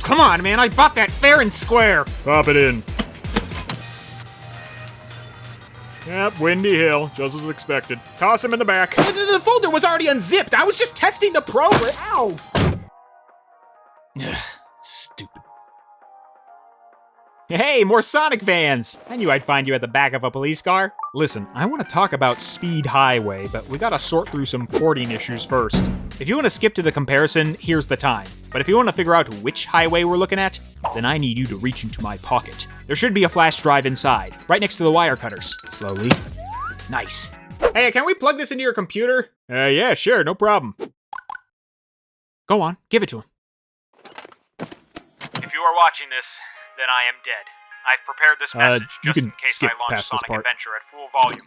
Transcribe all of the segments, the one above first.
come on, man, I bought that fair and square. Pop it in. Yep, Windy Hill, just as expected. Toss him in the back. The folder was already unzipped. I was just testing the program. Ow! Stupid. Hey, more Sonic fans! I knew I'd find you at the back of a police car. Listen, I want to talk about Speed Highway, but we gotta sort through some porting issues first. If you want to skip to the comparison, here's the time. But if you want to figure out which highway we're looking at, then I need you to reach into my pocket. There should be a flash drive inside, right next to the wire cutters. Slowly. Nice. Hey, can we plug this into your computer? Yeah, sure, no problem. Go on, give it to him. If you are watching this, then I am dead. I've prepared this message just in case I launch Sonic Adventure at full volume.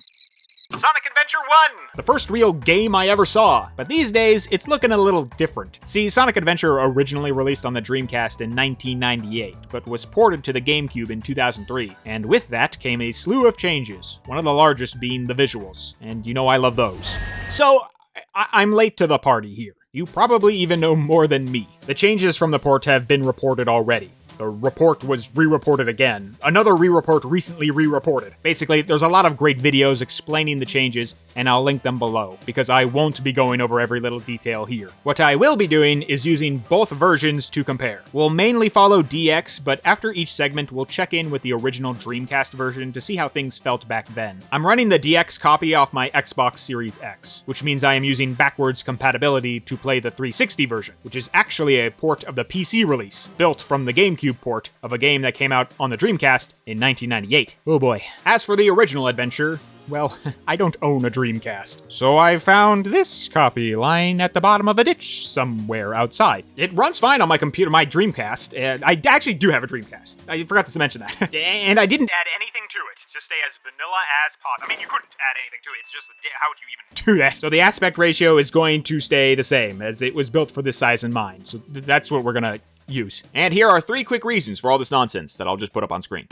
Sonic Adventure 1! The first real game I ever saw, but these days, it's looking a little different. See, Sonic Adventure originally released on the Dreamcast in 1998, but was ported to the GameCube in 2003, and with that came a slew of changes, one of the largest being the visuals, and you know I love those. So, I'm late to the party here. You probably even know more than me. The changes from the port have been reported already. The report was re-reported again. Another re-report recently re-reported. Basically, there's a lot of great videos explaining the changes, and I'll link them below, because I won't be going over every little detail here. What I will be doing is using both versions to compare. We'll mainly follow DX, but after each segment, we'll check in with the original Dreamcast version to see how things felt back then. I'm running the DX copy off my Xbox Series X, which means I am using backwards compatibility to play the 360 version, which is actually a port of the PC release, built from the GameCube port of a game that came out on the Dreamcast in 1998. Oh boy. As for the original adventure, well, I don't own a Dreamcast, so I found this copy lying at the bottom of a ditch somewhere outside. It runs fine on my computer, my Dreamcast, and I actually do have a Dreamcast. I forgot to mention that. And I didn't add anything to it. Just stay as vanilla as possible. I mean, you couldn't add anything to it. It's just how would you even do that? So the aspect ratio is going to stay the same, as it was built for this size in mind. So that's what we're gonna use. And here are 3 quick reasons for all this nonsense that I'll just put up on screen.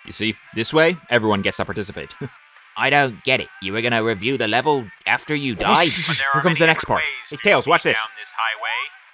You see, this way, everyone gets to participate. I don't get it. You were gonna review the level after you died? Here comes the next part. Hey, Tails, watch this. Down this highway.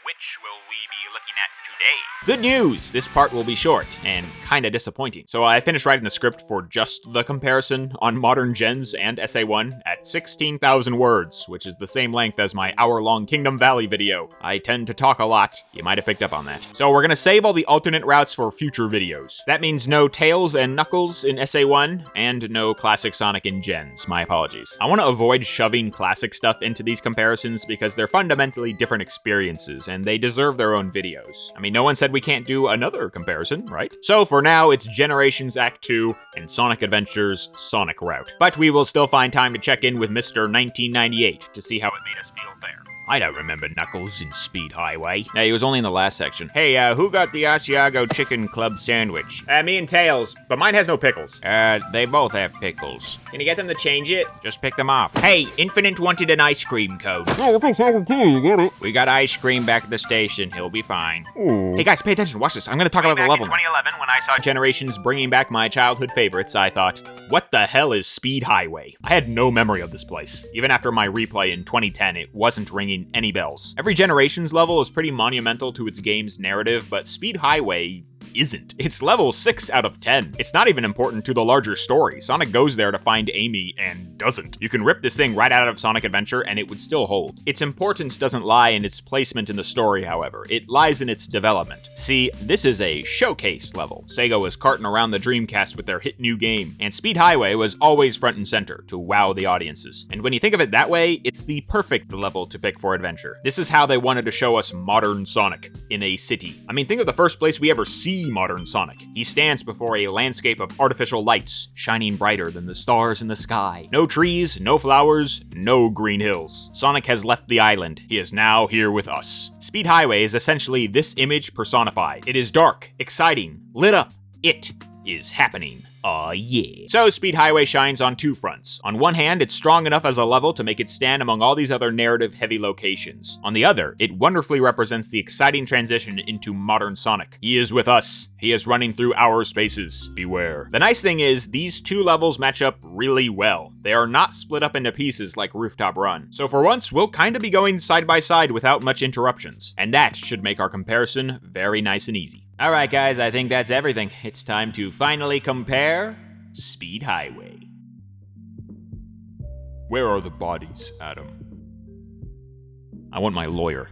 Which will we be looking at today? Good news! This part will be short, and kinda disappointing. So I finished writing the script for just the comparison on modern gens and SA1 at 16,000 words, which is the same length as my hour-long Kingdom Valley video. I tend to talk a lot, you might have picked up on that. So we're gonna save all the alternate routes for future videos. That means no Tails and Knuckles in SA1, and no classic Sonic in gens, my apologies. I want to avoid shoving classic stuff into these comparisons because they're fundamentally different experiences, and they deserve their own videos. I mean, no one said we can't do another comparison, right? So for now, it's Generations Act 2 and Sonic Adventure's Sonic Route. But we will still find time to check in with Mr. 1998 to see how it made us feel there. I don't remember Knuckles in Speed Highway. Yeah, he was only in the last section. Hey, who got the Asiago Chicken Club sandwich? Me and Tails, but mine has no pickles. They both have pickles. Can you get them to change it? Just pick them off. Hey, Infinite wanted an ice cream cone. Oh, thanks, you get it. We got ice cream back at the station. He'll be fine. Oh. Hey guys, pay attention, watch this. I'm gonna talk about the level in now. 2011, when I saw Generations bringing back my childhood favorites, I thought, what the hell is Speed Highway? I had no memory of this place. Even after my replay in 2010, it wasn't ringing any bells. Every Generations level is pretty monumental to its game's narrative, but Speed Highway isn't. It's level 6 out of 10. It's not even important to the larger story. Sonic goes there to find Amy and doesn't. You can rip this thing right out of Sonic Adventure and it would still hold. Its importance doesn't lie in its placement in the story, however. It lies in its development. See, this is a showcase level. Sega was carting around the Dreamcast with their hit new game, and Speed Highway was always front and center to wow the audiences. And when you think of it that way, it's the perfect level to pick for adventure. This is how they wanted to show us modern Sonic in a city. I mean, think of the first place we ever see modern Sonic. He stands before a landscape of artificial lights, shining brighter than the stars in the sky. No trees, no flowers, no green hills. Sonic has left the island. He is now here with us. Speed Highway is essentially this image personified. It is dark, exciting, lit up. It is happening. Aw, yeah. So Speed Highway shines on two fronts. On one hand, it's strong enough as a level to make it stand among all these other narrative-heavy locations. On the other, it wonderfully represents the exciting transition into modern Sonic. He is with us. He is running through our spaces. Beware. The nice thing is, these two levels match up really well. They are not split up into pieces like Rooftop Run. So for once, we'll kinda be going side by side without much interruptions. And that should make our comparison very nice and easy. Alright guys, I think that's everything. It's time to finally compare Speed Highway. Where are the bodies, Adam? I want my lawyer.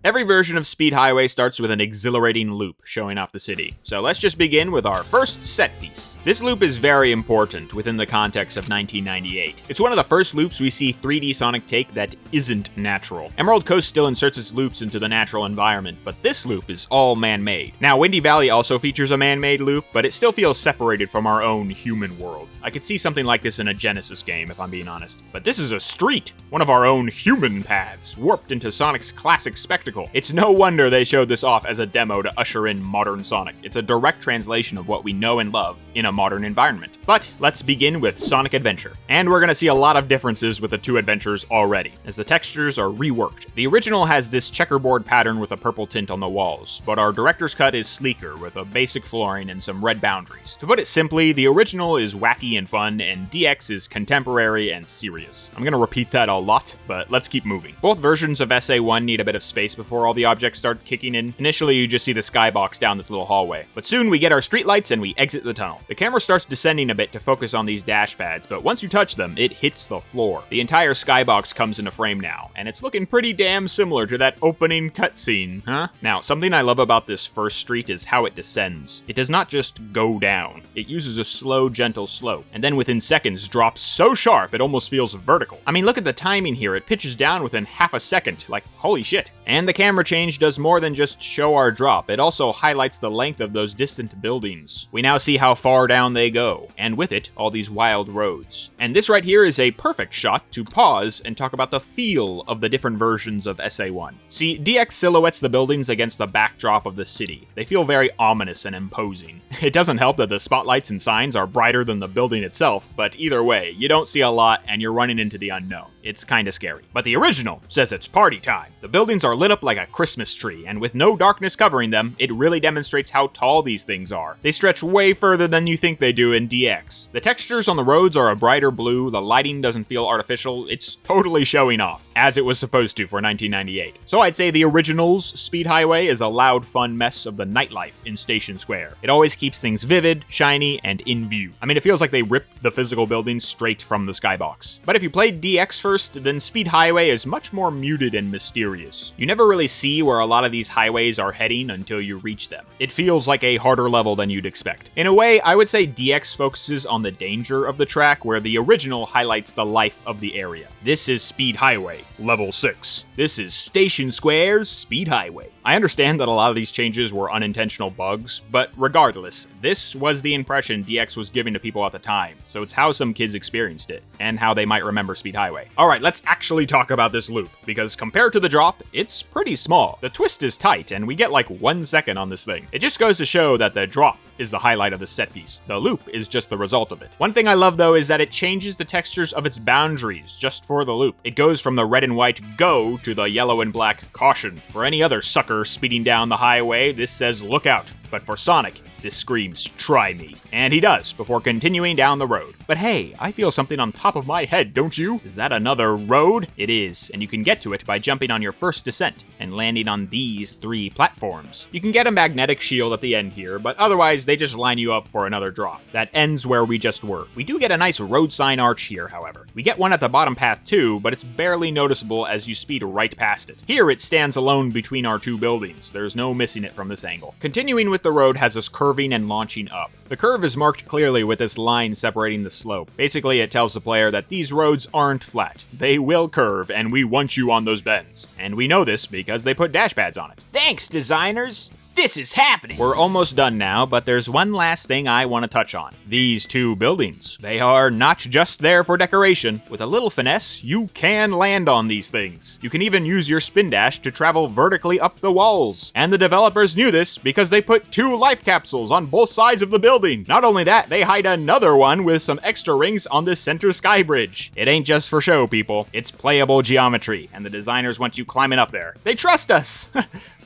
Every version of Speed Highway starts with an exhilarating loop showing off the city. So let's just begin with our first set piece. This loop is very important within the context of 1998. It's one of the first loops we see 3D Sonic take that isn't natural. Emerald Coast still inserts its loops into the natural environment, but this loop is all man-made. Now, Windy Valley also features a man-made loop, but it still feels separated from our own human world. I could see something like this in a Genesis game, if I'm being honest. But this is a street, one of our own human paths, warped into Sonic's classic spectacle. It's no wonder they showed this off as a demo to usher in modern Sonic. It's a direct translation of what we know and love in a modern environment. But let's begin with Sonic Adventure. And we're gonna see a lot of differences with the two adventures already, as the textures are reworked. The original has this checkerboard pattern with a purple tint on the walls, but our director's cut is sleeker with a basic flooring and some red boundaries. To put it simply, the original is wacky and fun, and DX is contemporary and serious. I'm gonna repeat that a lot, but let's keep moving. Both versions of SA1 need a bit of space before all the objects start kicking in. Initially, you just see the skybox down this little hallway, but soon we get our streetlights and we exit the tunnel. The camera starts descending a bit to focus on these dash pads, but once you touch them, it hits the floor. The entire skybox comes into frame now, and it's looking pretty damn similar to that opening cutscene, huh? Now, something I love about this first street is how it descends. It does not just go down. It uses a slow, gentle slope, and then within seconds drops so sharp it almost feels vertical. I mean, look at the timing here. It pitches down within half a second, like holy shit. And the camera change does more than just show our drop, it also highlights the length of those distant buildings. We now see how far down they go, and with it, all these wild roads. And this right here is a perfect shot to pause and talk about the feel of the different versions of SA1. See, DX silhouettes the buildings against the backdrop of the city. They feel very ominous and imposing. It doesn't help that the spotlights and signs are brighter than the building itself, but either way, you don't see a lot and you're running into the unknown. It's kinda scary. But the original says it's party time. The buildings are lit up like a Christmas tree, and with no darkness covering them, it really demonstrates how tall these things are. They stretch way further than you think they do in DX. The textures on the roads are a brighter blue, the lighting doesn't feel artificial, it's totally showing off, as it was supposed to for 1998. So I'd say the original's Speed Highway is a loud, fun mess of the nightlife in Station Square. It always keeps things vivid, shiny, and in view. I mean, it feels like they ripped the physical buildings straight from the skybox. But if you played DX first, then Speed Highway is much more muted and mysterious. You never really see where a lot of these highways are heading until you reach them. It feels like a harder level than you'd expect. In a way, I would say DX focuses on the danger of the track, where the original highlights the life of the area. This is Speed Highway, Level 6. This is Station Square's Speed Highway. I understand that a lot of these changes were unintentional bugs, but regardless, this was the impression DX was giving to people at the time, so it's how some kids experienced it, and how they might remember Speed Highway. Alright, let's actually talk about this loop, because compared to the drop, it's pretty small. The twist is tight, and we get like 1 second on this thing. It just goes to show that the drop is the highlight of the set piece. The loop is just the result of it. One thing I love though is that it changes the textures of its boundaries just for the loop. It goes from the red and white go to the yellow and black caution. For any other sucker speeding down the highway, this says look out. But for Sonic, this screams, try me. And he does, before continuing down the road. But hey, I feel something on top of my head, don't you? Is that another road? It is, and you can get to it by jumping on your first descent and landing on these 3 platforms. You can get a magnetic shield at the end here, but otherwise they just line you up for another drop. That ends where we just were. We do get a nice road sign arch here, however. We get one at the bottom path too, but it's barely noticeable as you speed right past it. Here it stands alone between our 2 buildings. There's no missing it from this angle. Continuing with the road has us curving and launching up. The curve is marked clearly with this line separating the slope. Basically, it tells the player that these roads aren't flat. They will curve, and we want you on those bends. And we know this because they put dash pads on it. Thanks, designers! This is happening! We're almost done now, but there's one last thing I want to touch on. These two buildings. They are not just there for decoration. With a little finesse, you can land on these things. You can even use your spin dash to travel vertically up the walls. And the developers knew this because they put 2 life capsules on both sides of the building. Not only that, they hide another one with some extra rings on the center sky bridge. It ain't just for show, people. It's playable geometry, and the designers want you climbing up there. They trust us!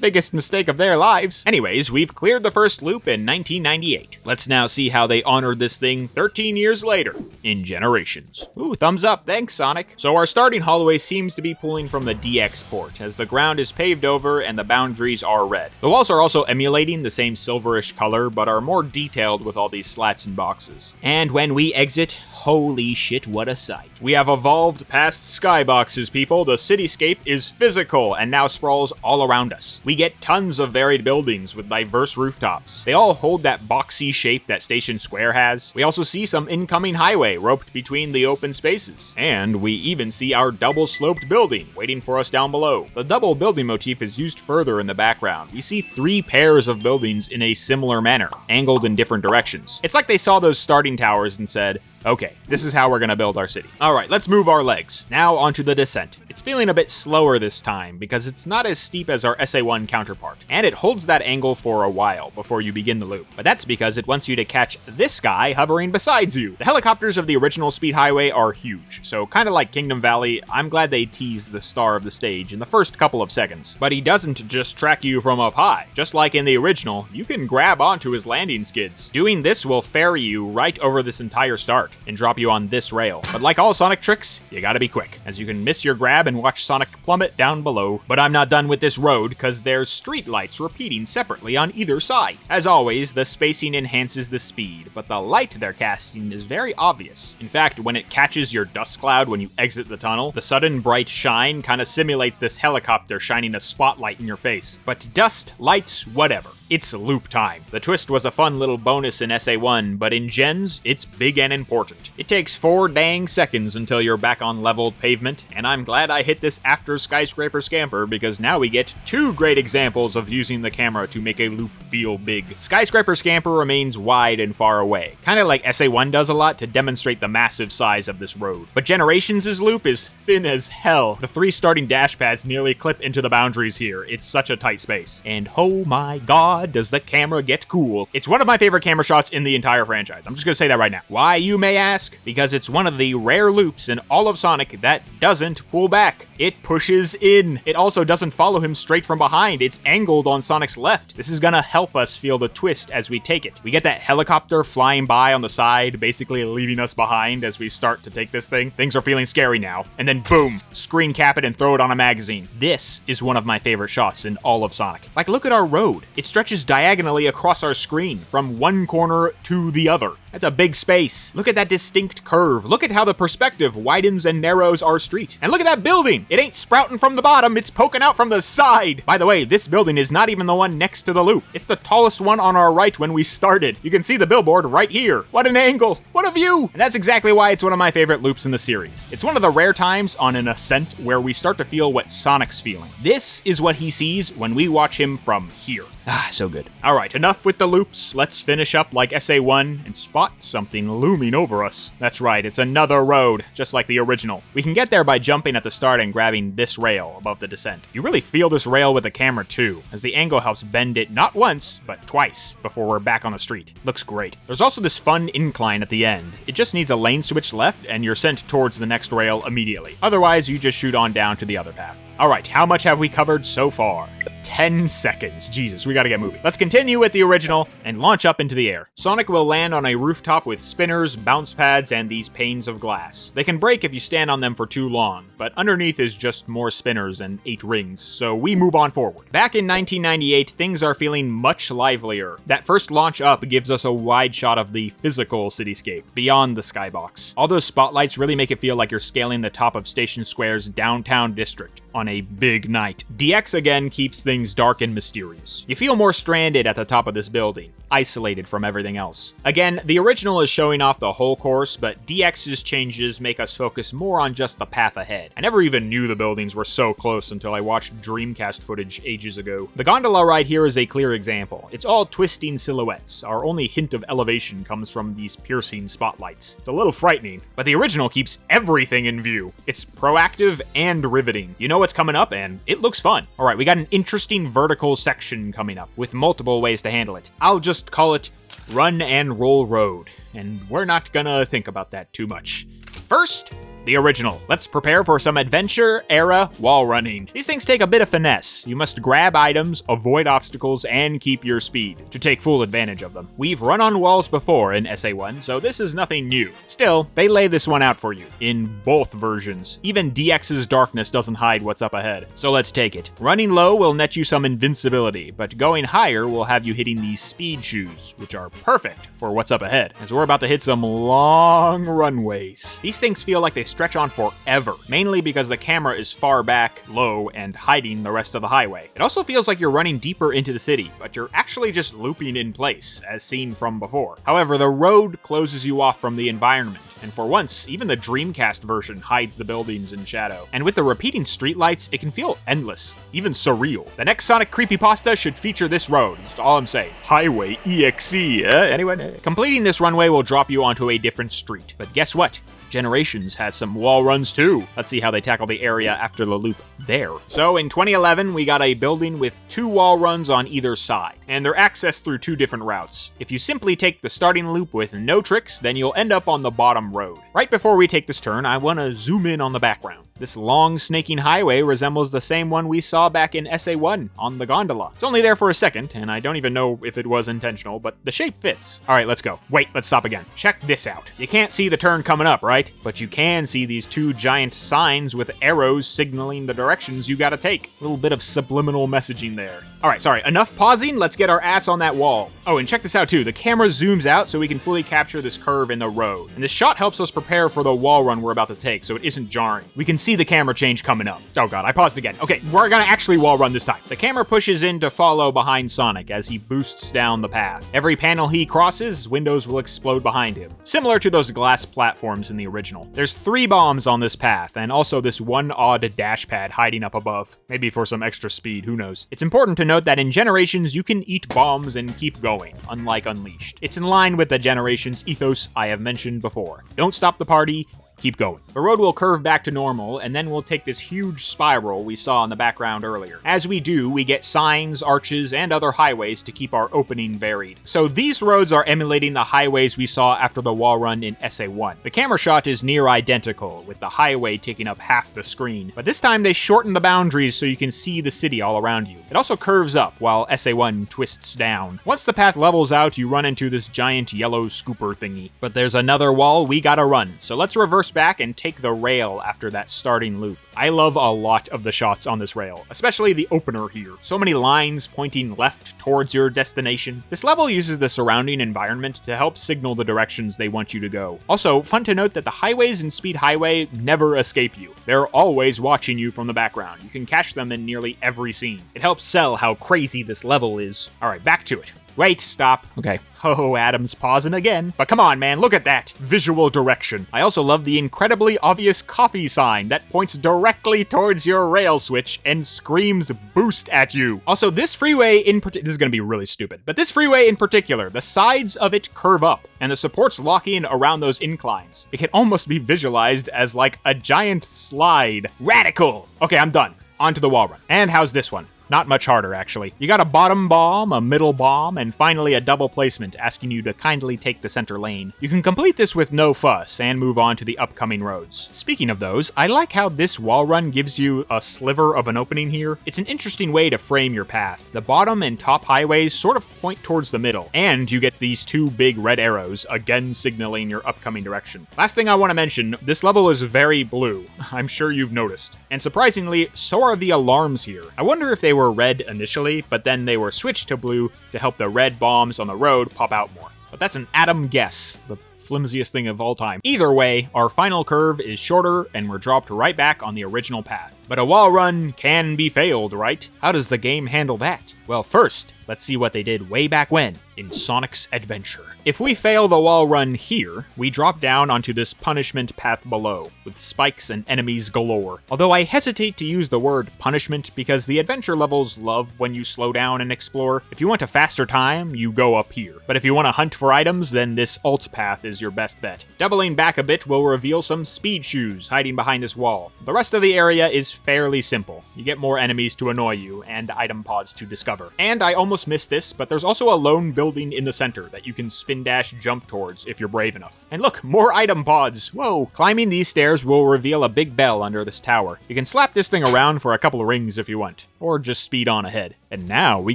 Biggest mistake of their lives. Anyways, we've cleared the first loop in 1998. Let's now see how they honored this thing 13 years later, in Generations. Ooh, thumbs up, thanks Sonic. So our starting hallway seems to be pulling from the DX port, as the ground is paved over and the boundaries are red. The walls are also emulating the same silverish color, but are more detailed with all these slats and boxes. And when we exit, holy shit, what a sight. We have evolved past skyboxes, people. The cityscape is physical and now sprawls all around us. We get tons of varied buildings with diverse rooftops. They all hold that boxy shape that Station Square has. We also see some incoming highway roped between the open spaces. And we even see our double-sloped building waiting for us down below. The double building motif is used further in the background. We see 3 pairs of buildings in a similar manner, angled in different directions. It's like they saw those starting towers and said, okay, this is how we're gonna build our city. Alright, let's move our legs. Now onto the descent. It's feeling a bit slower this time because it's not as steep as our SA1 counterpart, and it holds that angle for a while before you begin the loop. But that's because it wants you to catch this guy hovering beside you. The helicopters of the original Speed Highway are huge, so kinda like Kingdom Valley, I'm glad they teased the star of the stage in the first couple of seconds. But he doesn't just track you from up high. Just like in the original, you can grab onto his landing skids. Doing this will ferry you right over this entire start and drop you on this rail. But like all Sonic tricks, you gotta be quick, as you can miss your grab and watch Sonic plummet down below. But I'm not done with this road, cause there's street lights repeating separately on either side. As always, the spacing enhances the speed, but the light they're casting is very obvious. In fact, when it catches your dust cloud when you exit the tunnel, the sudden bright shine kinda simulates this helicopter shining a spotlight in your face. But dust, lights, whatever. It's loop time. The twist was a fun little bonus in SA1, but in Gens, it's big and important. It takes 4 dang seconds until you're back on leveled pavement, and I'm glad I hit this after Skyscraper Scamper because now we get 2 great examples of using the camera to make a loop feel big. Skyscraper Scamper remains wide and far away, kinda like SA1 does a lot to demonstrate the massive size of this road. But Generations' loop is thin as hell. The 3 starting dash pads nearly clip into the boundaries here. It's such a tight space. And oh my god, does the camera get cool. It's one of my favorite camera shots in the entire franchise. I'm just gonna say that right now. Why, you may ask? Because it's one of the rare loops in all of Sonic that doesn't pull back. It pushes in. It also doesn't follow him straight from behind. It's angled on Sonic's left. This is gonna help us feel the twist as we take it. We get that helicopter flying by on the side, basically leaving us behind as we start to take this thing. Things are feeling scary now. And then boom, screen cap it and throw it on a magazine. This is one of my favorite shots in all of Sonic. Like, look at our road. It stretches diagonally across our screen from one corner to the other. That's a big space. Look at that distinct curve. Look at how the perspective widens and narrows our street. And look at that building. It ain't sprouting from the bottom, it's poking out from the side. By the way, this building is not even the one next to the loop. It's the tallest one on our right when we started. You can see the billboard right here. What an angle. What a view. And that's exactly why it's one of my favorite loops in the series. It's one of the rare times on an ascent where we start to feel what Sonic's feeling. This is what he sees when we watch him from here. Ah, so good. Alright, enough with the loops. Let's finish up like SA1 and spot something looming over us. That's right, it's another road, just like the original. We can get there by jumping at the start and grabbing this rail above the descent. You really feel this rail with the camera too, as the angle helps bend it not once, but twice before we're back on the street. Looks great. There's also this fun incline at the end. It just needs a lane switch left and you're sent towards the next rail immediately. Otherwise, you just shoot on down to the other path. Alright, how much have we covered so far? 10 seconds. Jesus, we gotta get moving. Let's continue with the original and launch up into the air. Sonic will land on a rooftop with spinners, bounce pads, and these panes of glass. They can break if you stand on them for too long, but underneath is just more spinners and 8 rings, so we move on forward. Back in 1998, things are feeling much livelier. That first launch up gives us a wide shot of the physical cityscape, beyond the skybox. All those spotlights really make it feel like you're scaling the top of Station Square's downtown district on a big night. DX again keeps things dark and mysterious. You feel more stranded at the top of this building. isolated from everything else. Again, the original is showing off the whole course, but DX's changes make us focus more on just the path ahead. I never even knew the buildings were so close until I watched Dreamcast footage ages ago. The gondola ride here is a clear example. It's all twisting silhouettes. Our only hint of elevation comes from these piercing spotlights. It's a little frightening, but the original keeps everything in view. It's proactive and riveting. You know what's coming up, and it looks fun. Alright, we got an interesting vertical section coming up, with multiple ways to handle it. I'll just call it Run and Roll Road, and we're not gonna think about that too much. First, the original. Let's prepare for some adventure-era wall running. These things take a bit of finesse. You must grab items, avoid obstacles, and keep your speed to take full advantage of them. We've run on walls before in SA1, so this is nothing new. Still, they lay this one out for you, in both versions. Even DX's darkness doesn't hide what's up ahead. So let's take it. Running low will net you some invincibility, but going higher will have you hitting these speed shoes, which are perfect for what's up ahead, as we're about to hit some long runways. These things feel like they stretch on forever, mainly because the camera is far back, low, and hiding the rest of the highway. It also feels like you're running deeper into the city, but you're actually just looping in place, as seen from before. However, the road closes you off from the environment, and for once, even the Dreamcast version hides the buildings in shadow. And with the repeating streetlights, it can feel endless, even surreal. The next Sonic creepypasta should feature this road, that's all I'm saying. Highway EXE, anyway. Completing this runway will drop you onto a different street, but guess what? Generations has some wall runs too. Let's see how they tackle the area after the loop there. So in 2011, we got a building with 2 wall runs on either side, and they're accessed through 2 different routes. If you simply take the starting loop with no tricks, then you'll end up on the bottom road. Right before we take this turn, I want to zoom in on the background. This long snaking highway resembles the same one we saw back in SA1 on the gondola. It's only there for a second, and I don't even know if it was intentional, but the shape fits. Alright, let's go. Wait, let's stop again. Check this out. You can't see the turn coming up, right? But you can see these 2 giant signs with arrows signaling the directions you gotta take. A little bit of subliminal messaging there. Alright, sorry, enough pausing, let's get our ass on that wall. Oh, and check this out too. The camera zooms out so we can fully capture this curve in the road. And this shot helps us prepare for the wall run we're about to take, so it isn't jarring. We can see the camera change coming up. Oh god, I paused again. Okay, we're gonna actually wall run this time. The camera pushes in to follow behind Sonic as he boosts down the path. Every panel he crosses, windows will explode behind him, similar to those glass platforms in the original. There's 3 bombs on this path, and also this one odd dash pad hiding up above. Maybe for some extra speed, who knows. It's important to note that in Generations, you can eat bombs and keep going, unlike Unleashed. It's in line with the Generations ethos I have mentioned before. Don't stop the party, keep going. The road will curve back to normal, and then we'll take this huge spiral we saw in the background earlier. As we do, we get signs, arches, and other highways to keep our opening varied. So these roads are emulating the highways we saw after the wall run in SA1. The camera shot is near identical, with the highway taking up half the screen, but this time they shorten the boundaries so you can see the city all around you. It also curves up, while SA1 twists down. Once the path levels out, you run into this giant yellow scooper thingy. But there's another wall we gotta run, so let's reverse back and take the rail after that starting loop. I love a lot of the shots on this rail, especially the opener here. So many lines pointing left towards your destination. This level uses the surrounding environment to help signal the directions they want you to go. Also, fun to note that the highways in Speed Highway never escape you. They're always watching you from the background. You can catch them in nearly every scene. It helps sell how crazy this level is. Alright, back to it. Wait, stop. Okay. Oh, Adam's pausing again. But come on, man, look at that. Visual direction. I also love the incredibly obvious coffee sign that points directly towards your rail switch and screams boost at you. Also, this freeway in particular, this is gonna be really stupid, but this freeway in particular, the sides of it curve up, and the supports lock in around those inclines. It can almost be visualized as like a giant slide. Radical! Okay, I'm done. On to the wall run. And how's this one? Not much harder, actually. You got a bottom bomb, a middle bomb, and finally a double placement asking you to kindly take the center lane. You can complete this with no fuss and move on to the upcoming roads. Speaking of those, I like how this wall run gives you a sliver of an opening here. It's an interesting way to frame your path. The bottom and top highways sort of point towards the middle, and you get these 2 big red arrows, again signaling your upcoming direction. Last thing I want to mention, this level is very blue. I'm sure you've noticed. And surprisingly, so are the alarms here. I wonder if they were red initially, but then they were switched to blue to help the red bombs on the road pop out more. But that's an Adam guess, the flimsiest thing of all time. Either way, our final curve is shorter and we're dropped right back on the original path. But a wall run can be failed, right? How does the game handle that? Well, first, let's see what they did way back when in Sonic's Adventure. If we fail the wall run here, we drop down onto this punishment path below, with spikes and enemies galore. Although I hesitate to use the word punishment because the adventure levels love when you slow down and explore. If you want a faster time, you go up here. But if you want to hunt for items, then this alt path is your best bet. Doubling back a bit will reveal some speed shoes hiding behind this wall. The rest of the area is fairly simple. You get more enemies to annoy you, and item pods to discover. And I almost missed this, but there's also a lone building in the center that you can spin dash jump towards if you're brave enough. And look, more item pods! Whoa! Climbing these stairs will reveal a big bell under this tower. You can slap this thing around for a couple of rings if you want, or just speed on ahead. And now we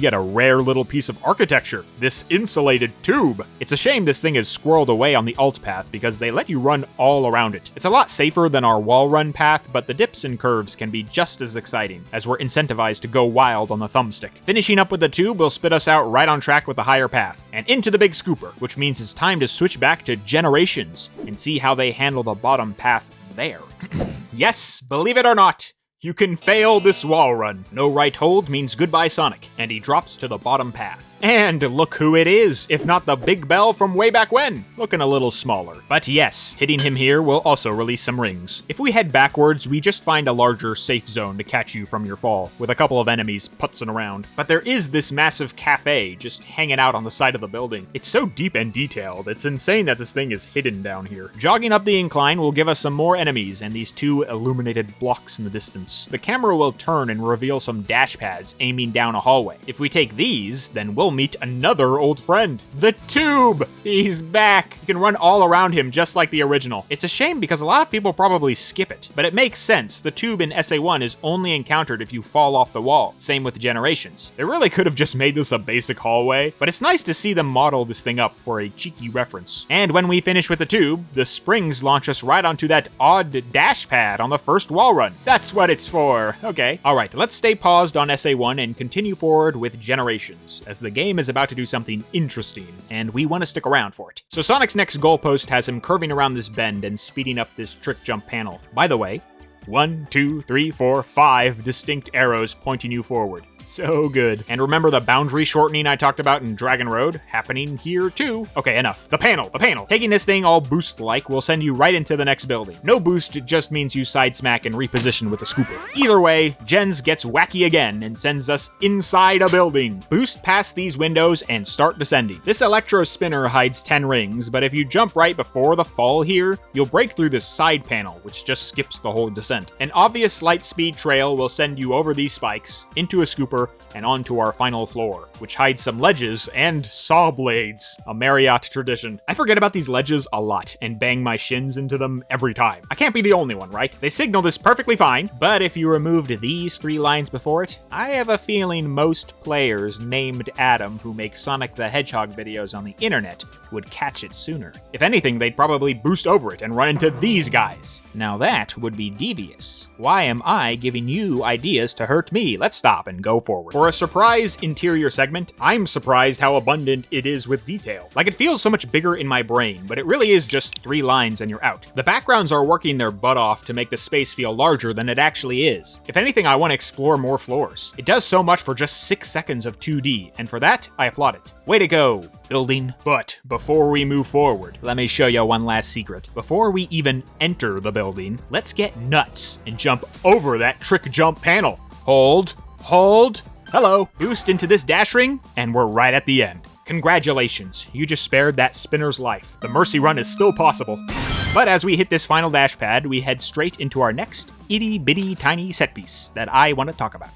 get a rare little piece of architecture, this insulated tube. It's a shame this thing is squirreled away on the alt path because they let you run all around it. It's a lot safer than our wall run path, but the dips and curves can be just as exciting, as we're incentivized to go wild on the thumbstick. Finishing up with the tube will spit us out right on track with the higher path, and into the big scooper, which means it's time to switch back to Generations and see how they handle the bottom path there. Yes, believe it or not, you can fail this wall run. No right hold means goodbye Sonic, and he drops to the bottom path. And look who it is, if not the Big Bell from way back when, looking a little smaller. But yes, hitting him here will also release some rings. If we head backwards, we just find a larger safe zone to catch you from your fall, with a couple of enemies putzing around. But there is this massive cafe just hanging out on the side of the building. It's so deep and detailed, it's insane that this thing is hidden down here. Jogging up the incline will give us some more enemies and these two illuminated blocks in the distance. The camera will turn and reveal some dash pads aiming down a hallway. If we take these, then we'll meet another old friend, the Tube! He's back! You can run all around him just like the original. It's a shame because a lot of people probably skip it, but it makes sense. The Tube in SA1 is only encountered if you fall off the wall. Same with Generations. They really could have just made this a basic hallway, but it's nice to see them model this thing up for a cheeky reference. And when we finish with the Tube, the springs launch us right onto that odd dash pad on the first wall run. That's what it's for. Okay. Alright, let's stay paused on SA1 and continue forward with Generations, as the game is about to do something interesting, and we want to stick around for it. So Sonic's next goalpost has him curving around this bend and speeding up this trick jump panel. By the way, 1, 2, 3, 4, 5 distinct arrows pointing you forward. So good. And remember the boundary shortening I talked about in Dragon Road? Happening here too. Okay, enough. The panel. Taking this thing all boost-like will send you right into the next building. No boost just means you side smack and reposition with the scooper. Either way, Gens gets wacky again and sends us inside a building. Boost past these windows and start descending. This electro spinner hides 10 rings, but if you jump right before the fall here, you'll break through this side panel, which just skips the whole descent. An obvious light speed trail will send you over these spikes, into a scooper, and onto our final floor, which hides some ledges and saw blades, a Marriott tradition. I forget about these ledges a lot and bang my shins into them every time. I can't be the only one, right? They signal this perfectly fine, but if you removed these 3 lines before it, I have a feeling most players named Adam who make Sonic the Hedgehog videos on the internet would catch it sooner. If anything, they'd probably boost over it and run into these guys. Now that would be devious. Why am I giving you ideas to hurt me? Let's stop and go forward. For a surprise interior segment, I'm surprised how abundant it is with detail. Like, it feels so much bigger in my brain, but it really is just 3 lines and you're out. The backgrounds are working their butt off to make the space feel larger than it actually is. If anything, I want to explore more floors. It does so much for just 6 seconds of 2D, and for that, I applaud it. Way to go, building. But before we move forward, let me show you one last secret. Before we even enter the building, let's get nuts and jump over that trick jump panel. Hold. Hello. Boost into this dash ring, and we're right at the end. Congratulations, you just spared that spinner's life. The Mercy Run is still possible. But as we hit this final dash pad, we head straight into our next itty bitty tiny set piece that I want to talk about.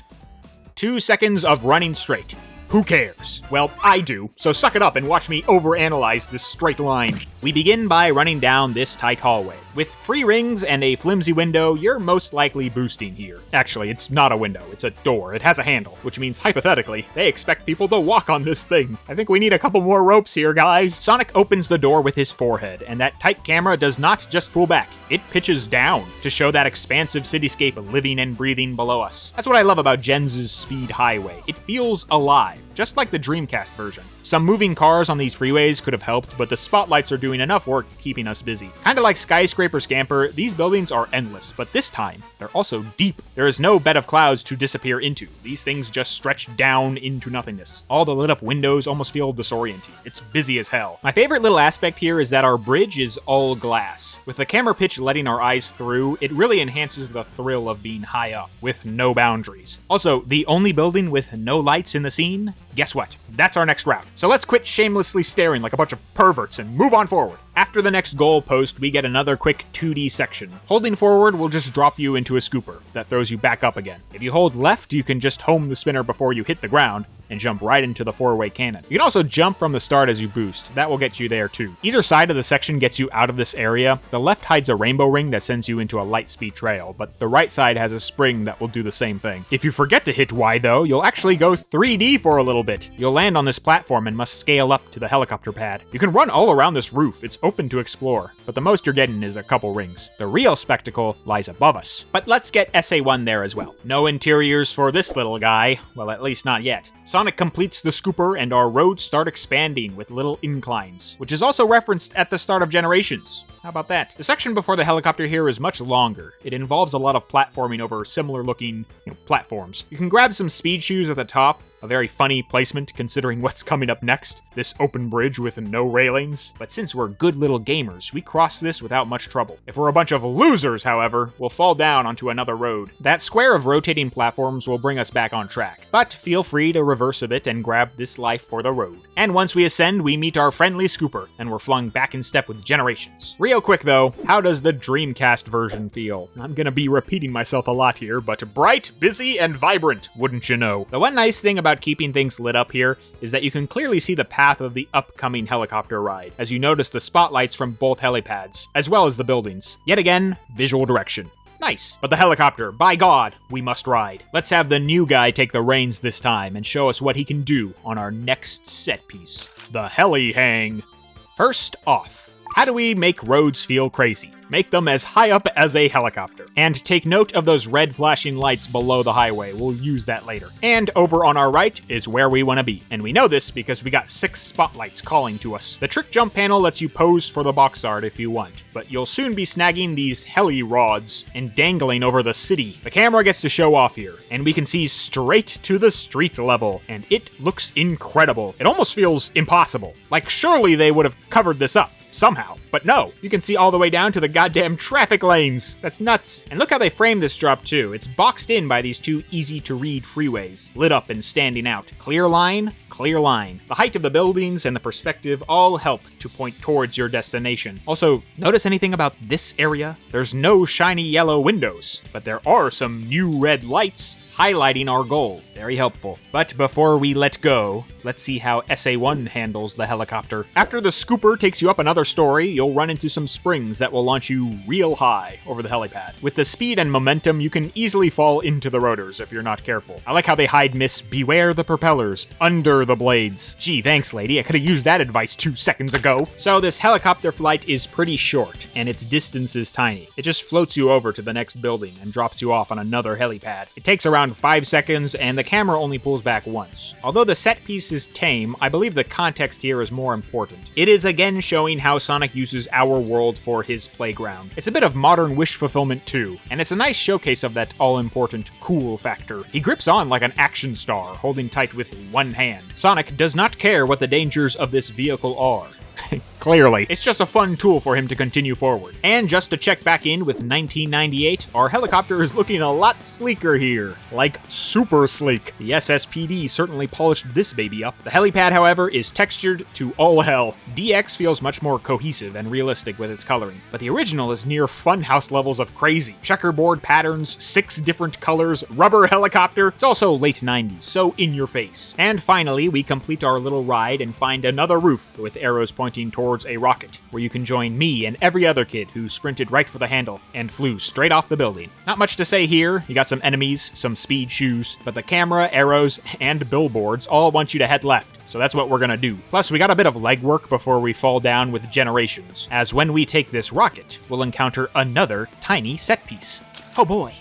2 seconds of running straight. Who cares? Well, I do, so suck it up and watch me overanalyze this straight line. We begin by running down this tight hallway. With 3 rings and a flimsy window, you're most likely boosting here. Actually, it's not a window, it's a door. It has a handle, which means hypothetically, they expect people to walk on this thing. I think we need a couple more ropes here, guys. Sonic opens the door with his forehead, and that tight camera does not just pull back. It pitches down to show that expansive cityscape living and breathing below us. That's what I love about Gens' Speed Highway. It feels alive. just like the Dreamcast version. Some moving cars on these freeways could have helped, but the spotlights are doing enough work keeping us busy. Kinda like Skyscraper Scamper, these buildings are endless, but this time, they're also deep. There is no bed of clouds to disappear into. These things just stretch down into nothingness. All the lit up windows almost feel disorienting. It's busy as hell. My favorite little aspect here is that our bridge is all glass. With the camera pitch letting our eyes through, it really enhances the thrill of being high up, with no boundaries. Also, the only building with no lights in the scene? Guess what? That's our next route. So let's quit shamelessly staring like a bunch of perverts and move on forward. After the next goal post, we get another quick 2D section. Holding forward will just drop you into a scooper that throws you back up again. If you hold left, you can just home the spinner before you hit the ground and jump right into the 4-way cannon. You can also jump from the start as you boost. That will get you there too. Either side of the section gets you out of this area. The left hides a rainbow ring that sends you into a light speed trail, but the right side has a spring that will do the same thing. If you forget to hit Y though, you'll actually go 3D for a little bit. You'll land on this platform and must scale up to the helicopter pad. You can run all around this roof. It's open to explore, but the most you're getting is a couple rings. The real spectacle lies above us. But let's get SA1 there as well. No interiors for this little guy. Well, at least not yet. Sonic completes the scooper and our roads start expanding with little inclines, which is also referenced at the start of Generations. How about that? The section before the helicopter here is much longer. It involves a lot of platforming over similar looking platforms. You can grab some speed shoes at the top, a very funny placement considering what's coming up next, this open bridge with no railings. But since we're good little gamers, we cross this without much trouble. If we're a bunch of losers, however, we'll fall down onto another road. That square of rotating platforms will bring us back on track, but feel free to reverse a bit and grab this life for the road. And once we ascend, we meet our friendly scooper, and we're flung back in step with Generations. Real quick though, how does the Dreamcast version feel? I'm gonna be repeating myself a lot here, but bright, busy, and vibrant, wouldn't you know? The one nice thing about keeping things lit up here is that you can clearly see the path of the upcoming helicopter ride, as you notice the spotlights from both helipads, as well as the buildings. Yet again, visual direction. Nice. But the helicopter, by God, we must ride. Let's have the new guy take the reins this time and show us what he can do on our next set piece, the heli hang. First off, how do we make roads feel crazy? Make them as high up as a helicopter. And take note of those red flashing lights below the highway. We'll use that later. And over on our right is where we want to be. And we know this because we got 6 spotlights calling to us. The trick jump panel lets you pose for the box art if you want, but you'll soon be snagging these heli rods and dangling over the city. The camera gets to show off here, and we can see straight to the street level, and it looks incredible. It almost feels impossible. Like surely they would have covered this up somehow. But no, you can see all the way down to the goddamn traffic lanes. That's nuts. And look how they frame this drop too. It's boxed in by these 2 easy-to-read freeways, lit up and standing out. Clear line, clear line. The height of the buildings and the perspective all help to point towards your destination. Also, notice anything about this area? There's no shiny yellow windows, but there are some new red lights highlighting our goal. Very helpful. But before we let go, let's see how SA1 handles the helicopter. After the scooper takes you up another story, you'll run into some springs that will launch you real high over the helipad. With the speed and momentum, you can easily fall into the rotors if you're not careful. I like how they hide Miss Beware the propellers under the blades. Gee, thanks lady, I could have used that advice 2 seconds ago. So this helicopter flight is pretty short, and its distance is tiny. It just floats you over to the next building and drops you off on another helipad. It takes around 5 seconds, and the camera only pulls back once. Although the set piece is tame, I believe the context here is more important. It is again showing how Sonic uses our world for his playground. It's a bit of modern wish fulfillment too, and it's a nice showcase of that all-important cool factor. He grips on like an action star, holding tight with one hand. Sonic does not care what the dangers of this vehicle are. Clearly. It's just a fun tool for him to continue forward. And just to check back in with 1998, our helicopter is looking a lot sleeker here. Like, super sleek. The SSPD certainly polished this baby up. The helipad, however, is textured to all hell. DX feels much more cohesive and realistic with its coloring, but the original is near funhouse levels of crazy. Checkerboard patterns, 6 different colors, rubber helicopter. It's also late 90s, so in your face. And finally, we complete our little ride and find another roof with arrows pointing towards a rocket, where you can join me and every other kid who sprinted right for the handle and flew straight off the building. Not much to say here. You got some enemies, some speed shoes, but the camera, arrows, and billboards all want you to head left. So that's what we're gonna do. Plus, we got a bit of legwork before we fall down with Generations, as when we take this rocket, we'll encounter another tiny set piece. Oh boy.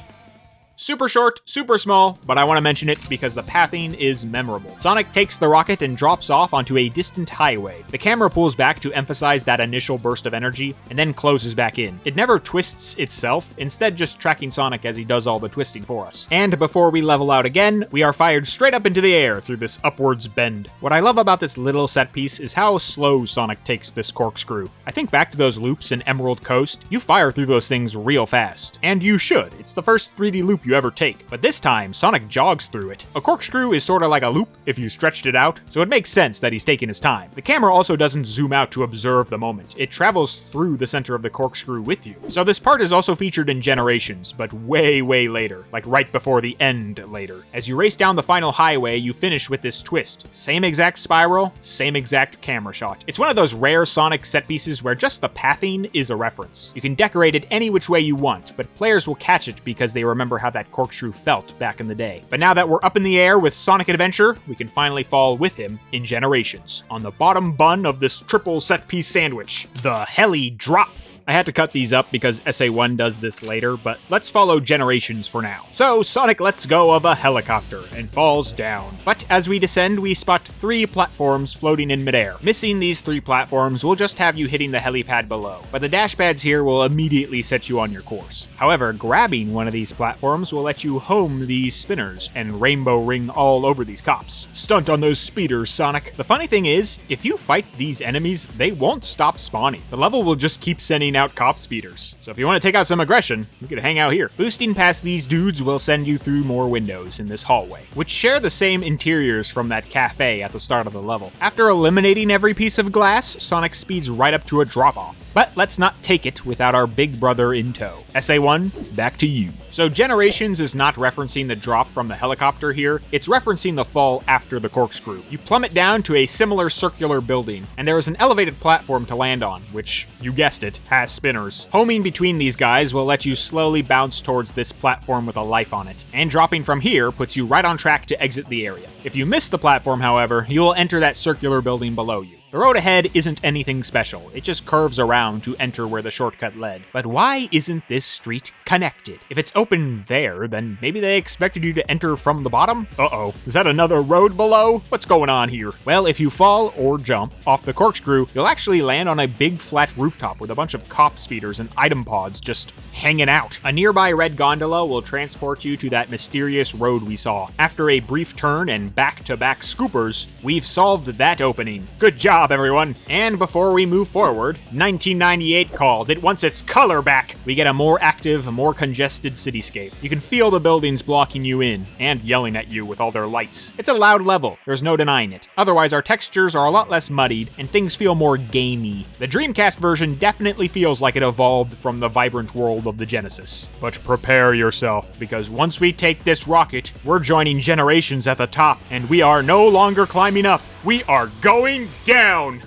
Super short, super small, but I want to mention it because the pathing is memorable. Sonic takes the rocket and drops off onto a distant highway. The camera pulls back to emphasize that initial burst of energy, and then closes back in. It never twists itself, instead just tracking Sonic as he does all the twisting for us. And before we level out again, we are fired straight up into the air through this upwards bend. What I love about this little set piece is how slow Sonic takes this corkscrew. I think back to those loops in Emerald Coast, you fire through those things real fast. And you should, it's the first 3D loop you ever take. But this time, Sonic jogs through it. A corkscrew is sorta like a loop if you stretched it out, so it makes sense that he's taking his time. The camera also doesn't zoom out to observe the moment. It travels through the center of the corkscrew with you. So this part is also featured in Generations, but way later, like right before the end later. As you race down the final highway, you finish with this twist. Same exact spiral, same exact camera shot. It's one of those rare Sonic set pieces where just the pathing is a reference. You can decorate it any which way you want, but players will catch it because they remember how that corkscrew felt back in the day. But now that we're up in the air with Sonic Adventure, we can finally fall with him in Generations, on the bottom bun of this triple set piece sandwich, the heli drop. I had to cut these up because SA1 does this later, but let's follow Generations for now. So, Sonic lets go of a helicopter and falls down. But as we descend, we spot 3 platforms floating in midair. Missing these 3 platforms will just have you hitting the helipad below, but the dash pads here will immediately set you on your course. However, grabbing one of these platforms will let you home these spinners and rainbow ring all over these cops. Stunt on those speeders, Sonic. The funny thing is, if you fight these enemies, they won't stop spawning. The level will just keep sending out cop speeders. So if you want to take out some aggression, you can hang out here. Boosting past these dudes will send you through more windows in this hallway, which share the same interiors from that cafe at the start of the level. After eliminating every piece of glass, Sonic speeds right up to a drop-off. But let's not take it without our big brother in tow. SA1, back to you. So Generations is not referencing the drop from the helicopter here, it's referencing the fall after the corkscrew. You plummet down to a similar circular building, and there is an elevated platform to land on, which, you guessed it, has spinners. Homing between these guys will let you slowly bounce towards this platform with a life on it, and dropping from here puts you right on track to exit the area. If you miss the platform, however, you will enter that circular building below you. The road ahead isn't anything special, it just curves around to enter where the shortcut led. But why isn't this street connected? If it's open there, then maybe they expected you to enter from the bottom? Uh-oh, is that another road below? What's going on here? Well, if you fall or jump off the corkscrew, you'll actually land on a big flat rooftop with a bunch of cop speeders and item pods just hanging out. A nearby red gondola will transport you to that mysterious road we saw. After a brief turn and back-to-back scoopers, we've solved that opening. Good job, everyone. And before we move forward, 1998 called. It wants its color back. We get a more active, more congested cityscape. You can feel the buildings blocking you in and yelling at you with all their lights. It's a loud level, there's no denying it. Otherwise, our textures are a lot less muddied and things feel more gamey. The Dreamcast version definitely feels like it evolved from the vibrant world of the Genesis. But prepare yourself, because once we take this rocket, we're joining Generations at the top, and we are no longer climbing up. We are going down!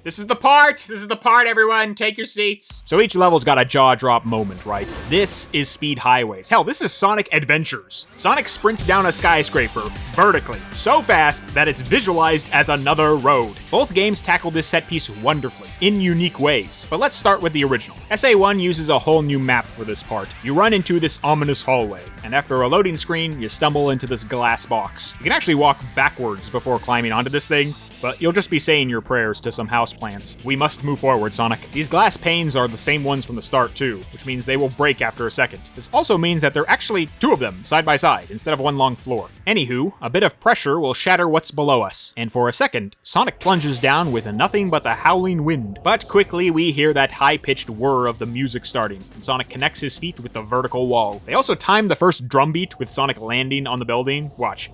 This is the part, everyone. Take your seats. So each level's got a jaw-drop moment, right? This is Speed Highways. Hell, this is Sonic Adventures. Sonic sprints down a skyscraper, vertically, so fast that it's visualized as another road. Both games tackle this set piece wonderfully, in unique ways. But let's start with the original. SA1 uses a whole new map for this part. You run into this ominous hallway, and after a loading screen, you stumble into this glass box. You can actually walk backwards before climbing onto this thing, but you'll just be saying your prayers to some houseplants. We must move forward, Sonic. These glass panes are the same ones from the start, too, which means they will break after a second. This also means that there are actually 2 of them, side by side, instead of one long floor. Anywho, a bit of pressure will shatter what's below us, and for a second, Sonic plunges down with nothing but the howling wind. But quickly, we hear that high-pitched whir of the music starting, and Sonic connects his feet with the vertical wall. They also time the first drum beat with Sonic landing on the building. Watch.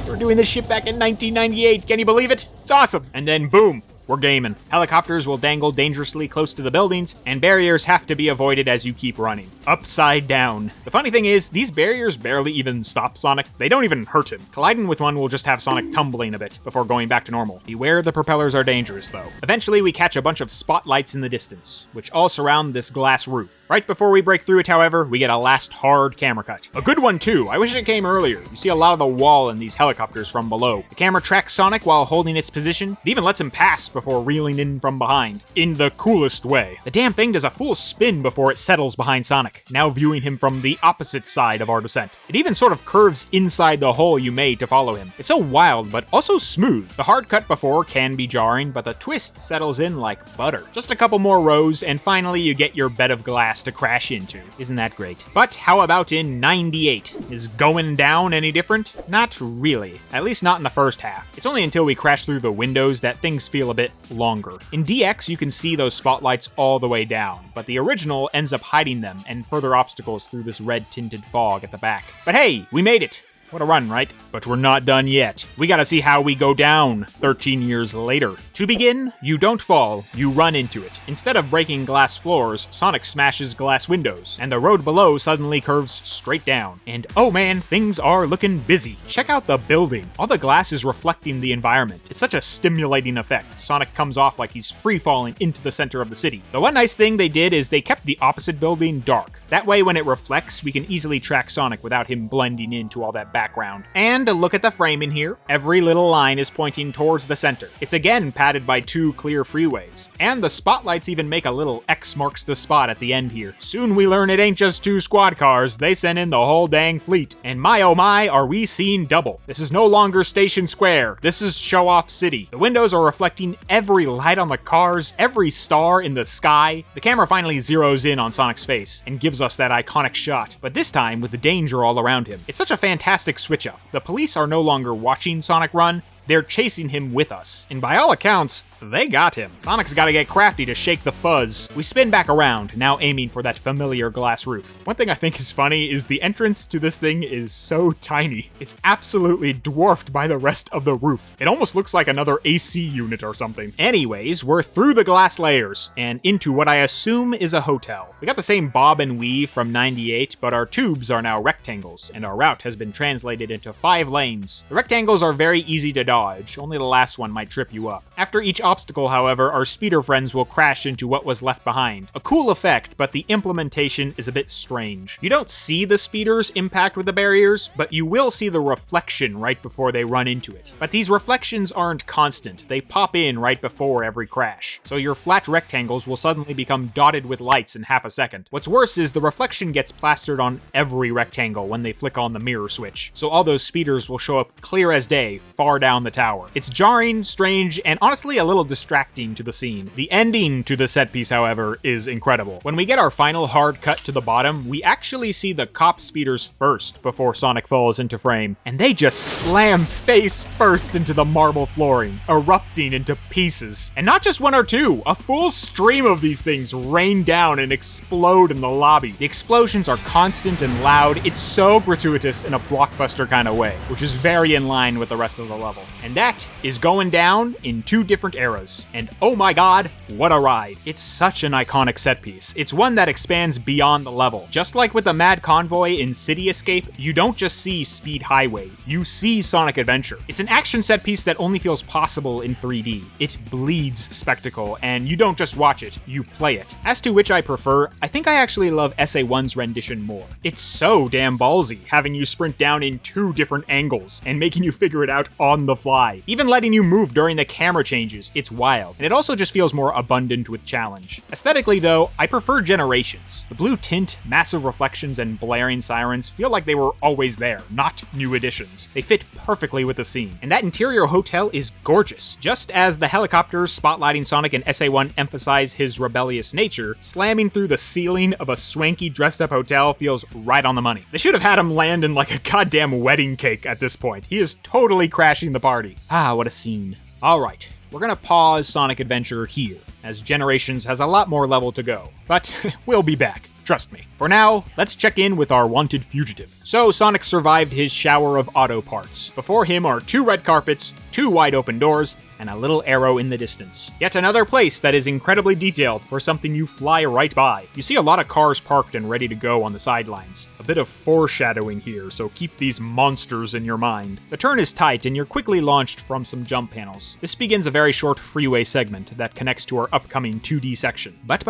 We're doing this shit back in 1998, can you believe it? It's awesome! And then boom, we're gaming. Helicopters will dangle dangerously close to the buildings, and barriers have to be avoided as you keep running. Upside down. The funny thing is, these barriers barely even stop Sonic. They don't even hurt him. Colliding with one will just have Sonic tumbling a bit before going back to normal. Beware, the propellers are dangerous, though. Eventually, we catch a bunch of spotlights in the distance, which all surround this glass roof. Right before we break through it, however, we get a last hard camera cut. A good one too, I wish it came earlier. You see a lot of the wall in these helicopters from below. The camera tracks Sonic while holding its position. It even lets him pass before reeling in from behind. In the coolest way. The damn thing does a full spin before it settles behind Sonic, now viewing him from the opposite side of our descent. It even sort of curves inside the hole you made to follow him. It's so wild, but also smooth. The hard cut before can be jarring, but the twist settles in like butter. Just a couple more rows, and finally you get your bed of glass to crash into. Isn't that great? But how about in 98? Is going down any different? Not really. At least not in the first half. It's only until we crash through the windows that things feel a bit longer. In DX, you can see those spotlights all the way down, but the original ends up hiding them and further obstacles through this red-tinted fog at the back. But hey, we made it! What a run, right? But we're not done yet. We gotta see how we go down 13 years later. To begin, you don't fall, you run into it. Instead of breaking glass floors, Sonic smashes glass windows, and the road below suddenly curves straight down. And oh man, things are looking busy. Check out the building. All the glass is reflecting the environment. It's such a stimulating effect. Sonic comes off like he's free-falling into the center of the city. The one nice thing they did is they kept the opposite building dark. That way when it reflects, we can easily track Sonic without him blending into all that background. And look at the framing here. Every little line is pointing towards the center. It's again padded by 2 clear freeways. And the spotlights even make a little X marks the spot at the end here. Soon we learn it ain't just 2 squad cars, they sent in the whole dang fleet. And my oh my, are we seeing double. This is no longer Station Square, this is Show Off City. The windows are reflecting every light on the cars, every star in the sky. The camera finally zeroes in on Sonic's face and gives us that iconic shot, but this time with the danger all around him. It's such a fantastic switch up. The police are no longer watching Sonic run, they're chasing him with us. And by all accounts, they got him. Sonic's gotta get crafty to shake the fuzz. We spin back around, now aiming for that familiar glass roof. One thing I think is funny is the entrance to this thing is so tiny. It's absolutely dwarfed by the rest of the roof. It almost looks like another AC unit or something. Anyways, we're through the glass layers and into what I assume is a hotel. We got the same bob and weave from 98, but our tubes are now rectangles, and our route has been translated into 5 lanes. The rectangles are very easy to dodge, only the last one might trip you up. After each obstacle, however, our speeder friends will crash into what was left behind. A cool effect, but the implementation is a bit strange. You don't see the speeders impact with the barriers, but you will see the reflection right before they run into it. But these reflections aren't constant, they pop in right before every crash. So your flat rectangles will suddenly become dotted with lights in half a second. What's worse is the reflection gets plastered on every rectangle when they flick on the mirror switch, so all those speeders will show up clear as day far down the tower. It's jarring, strange, and honestly a little distracting to the scene. The ending to the set piece, however, is incredible. When we get our final hard cut to the bottom, we actually see the cop speeders first before Sonic falls into frame, and they just slam face first into the marble flooring, erupting into pieces. And not just 1 or 2, a full stream of these things rain down and explode in the lobby. The explosions are constant and loud. It's so gratuitous in a blockbuster kind of way, which is very in line with the rest of the level. And that is going down in 2 different eras. And oh my god, what a ride. It's such an iconic set piece. It's one that expands beyond the level. Just like with the Mad Convoy in City Escape, you don't just see Speed Highway, you see Sonic Adventure. It's an action set piece that only feels possible in 3D. It bleeds spectacle, and you don't just watch it, you play it. As to which I prefer, I think I actually love SA1's rendition more. It's so damn ballsy, having you sprint down in 2 different angles, and making you figure it out on the fly. Even letting you move during the camera changes, it's wild. And it also just feels more abundant with challenge. Aesthetically though, I prefer Generations. The blue tint, massive reflections, and blaring sirens feel like they were always there, not new additions. They fit perfectly with the scene. And that interior hotel is gorgeous. Just as the helicopters spotlighting Sonic and SA1 emphasize his rebellious nature, slamming through the ceiling of a swanky dressed up hotel feels right on the money. They should have had him land in like a goddamn wedding cake at this point. He is totally crashing the party. Ah, what a scene. Alright, we're gonna pause Sonic Adventure here, as Generations has a lot more level to go. But we'll be back. Trust me. For now, let's check in with our wanted fugitive. So Sonic survived his shower of auto parts. Before him are 2 red carpets, 2 wide open doors, and a little arrow in the distance. Yet another place that is incredibly detailed for something you fly right by. You see a lot of cars parked and ready to go on the sidelines. A bit of foreshadowing here, so keep these monsters in your mind. The turn is tight and you're quickly launched from some jump panels. This begins a very short freeway segment that connects to our upcoming 2D section. But,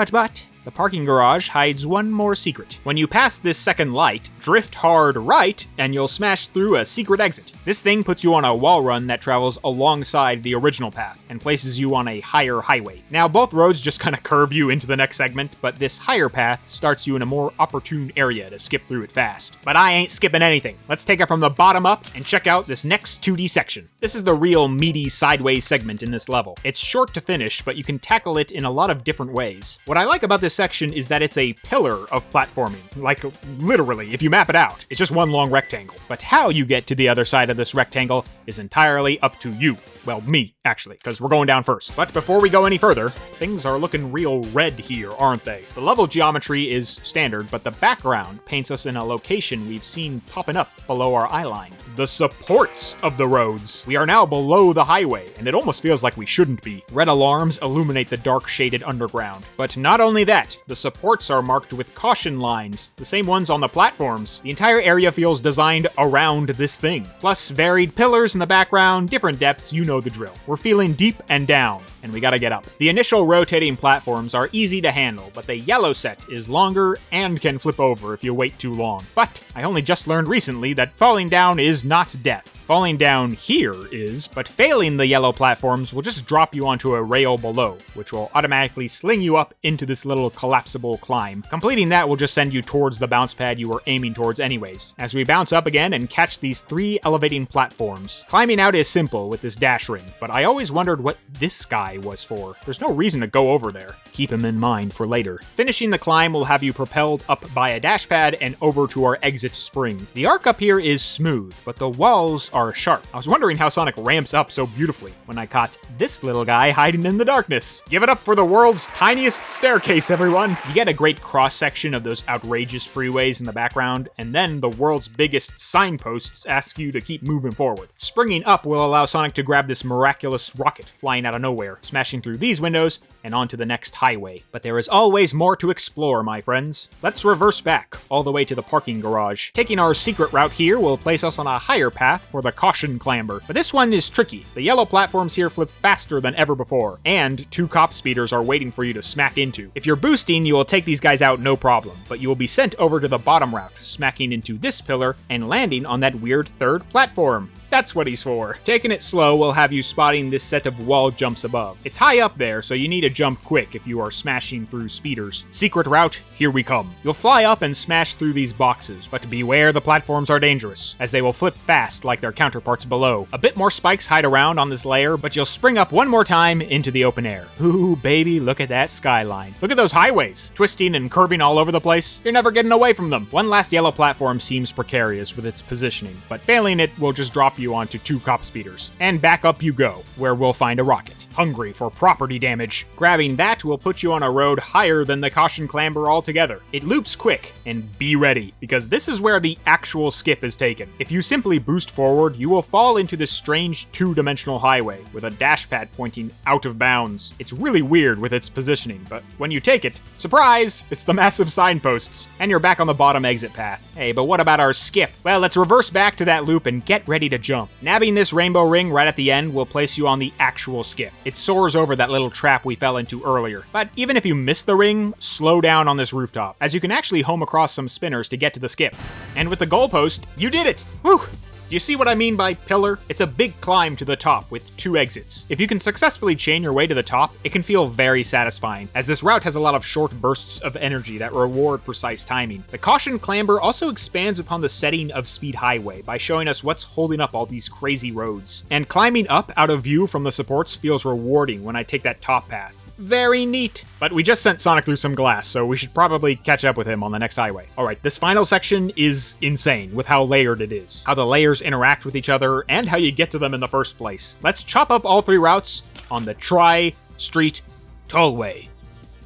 the parking garage hides one more secret. When you pass this second light, drift hard right, and you'll smash through a secret exit. This thing puts you on a wall run that travels alongside the original path, and places you on a higher highway. Now, both roads just kind of curve you into the next segment, but this higher path starts you in a more opportune area to skip through it fast. But I ain't skipping anything. Let's take it from the bottom up and check out this next 2D section. This is the real meaty sideways segment in this level. It's short to finish, but you can tackle it in a lot of different ways. What I like about this section is that it's a pillar of platforming. Like, literally, if you map it out, it's just one long rectangle. But how you get to the other side of this rectangle is entirely up to you. Well, me, actually, because we're going down first. But before we go any further, things are looking real red here, aren't they? The level geometry is standard, but the background paints us in a location we've seen popping up below our eyeline. The supports of the roads. We are now below the highway, and it almost feels like we shouldn't be. Red alarms illuminate the dark shaded underground. But not only that, the supports are marked with caution lines, the same ones on the platforms. The entire area feels designed around this thing. Plus varied pillars in the background, different depths, you know the drill. We're feeling deep and down, and we gotta get up. The initial rotating platforms are easy to handle, but the yellow set is longer and can flip over if you wait too long. But I only just learned recently that falling down is not death. Falling down here is, but failing the yellow platforms will just drop you onto a rail below, which will automatically sling you up into this little collapsible climb. Completing that will just send you towards the bounce pad you were aiming towards anyways, as we bounce up again and catch these 3 elevating platforms. Climbing out is simple with this dash ring, but I always wondered what this guy was for. There's no reason to go over there. Keep him in mind for later. Finishing the climb will have you propelled up by a dash pad and over to our exit spring. The arc up here is smooth, but the walls are sharp. I was wondering how Sonic ramps up so beautifully when I caught this little guy hiding in the darkness. Give it up for the world's tiniest staircase, everyone! You get a great cross-section of those outrageous freeways in the background, and then the world's biggest signposts ask you to keep moving forward. Springing up will allow Sonic to grab this miraculous rocket flying out of nowhere, smashing through these windows and onto the next highway. But there is always more to explore, my friends. Let's reverse back, all the way to the parking garage. Taking our secret route here will place us on a higher path for the caution clamber, but this one is tricky. The yellow platforms here flip faster than ever before, and 2 cop speeders are waiting for you to smack into. If you're boosting, you will take these guys out no problem, but you will be sent over to the bottom route, smacking into this pillar and landing on that weird 3rd platform. That's what he's for. Taking it slow will have you spotting this set of wall jumps above. It's high up there, so you need to jump quick if you are smashing through speeders. Secret route, here we come. You'll fly up and smash through these boxes, but beware, the platforms are dangerous, as they will flip fast like their counterparts below. A bit more spikes hide around on this layer, but you'll spring up one more time into the open air. Ooh, baby, look at that skyline. Look at those highways, twisting and curving all over the place. You're never getting away from them. One last yellow platform seems precarious with its positioning, but failing it will just drop you onto 2 cop speeders. And back up you go, where we'll find a rocket, hungry for property damage. Grabbing that will put you on a road higher than the caution clamber altogether. It loops quick, and be ready, because this is where the actual skip is taken. If you simply boost forward, you will fall into this strange 2-dimensional highway with a dash pad pointing out of bounds. It's really weird with its positioning, but when you take it, surprise, it's the massive signposts, and you're back on the bottom exit path. Hey, but what about our skip? Well, let's reverse back to that loop and get ready to jump. Nabbing this rainbow ring right at the end will place you on the actual skip. It soars over that little trap we fell into earlier. But even if you miss the ring, slow down on this rooftop, as you can actually home across some spinners to get to the skip. And with the goalpost, you did it! Whew! Do you see what I mean by pillar? It's a big climb to the top with 2 exits. If you can successfully chain your way to the top, it can feel very satisfying, as this route has a lot of short bursts of energy that reward precise timing. The caution clamber also expands upon the setting of Speed Highway by showing us what's holding up all these crazy roads. And climbing up out of view from the supports feels rewarding when I take that top path. Very neat. But we just sent Sonic through some glass, so we should probably catch up with him on the next highway. Alright, this final section is insane with how layered it is, how the layers interact with each other, and how you get to them in the first place. Let's chop up all 3 routes on the Tri-Street Tollway.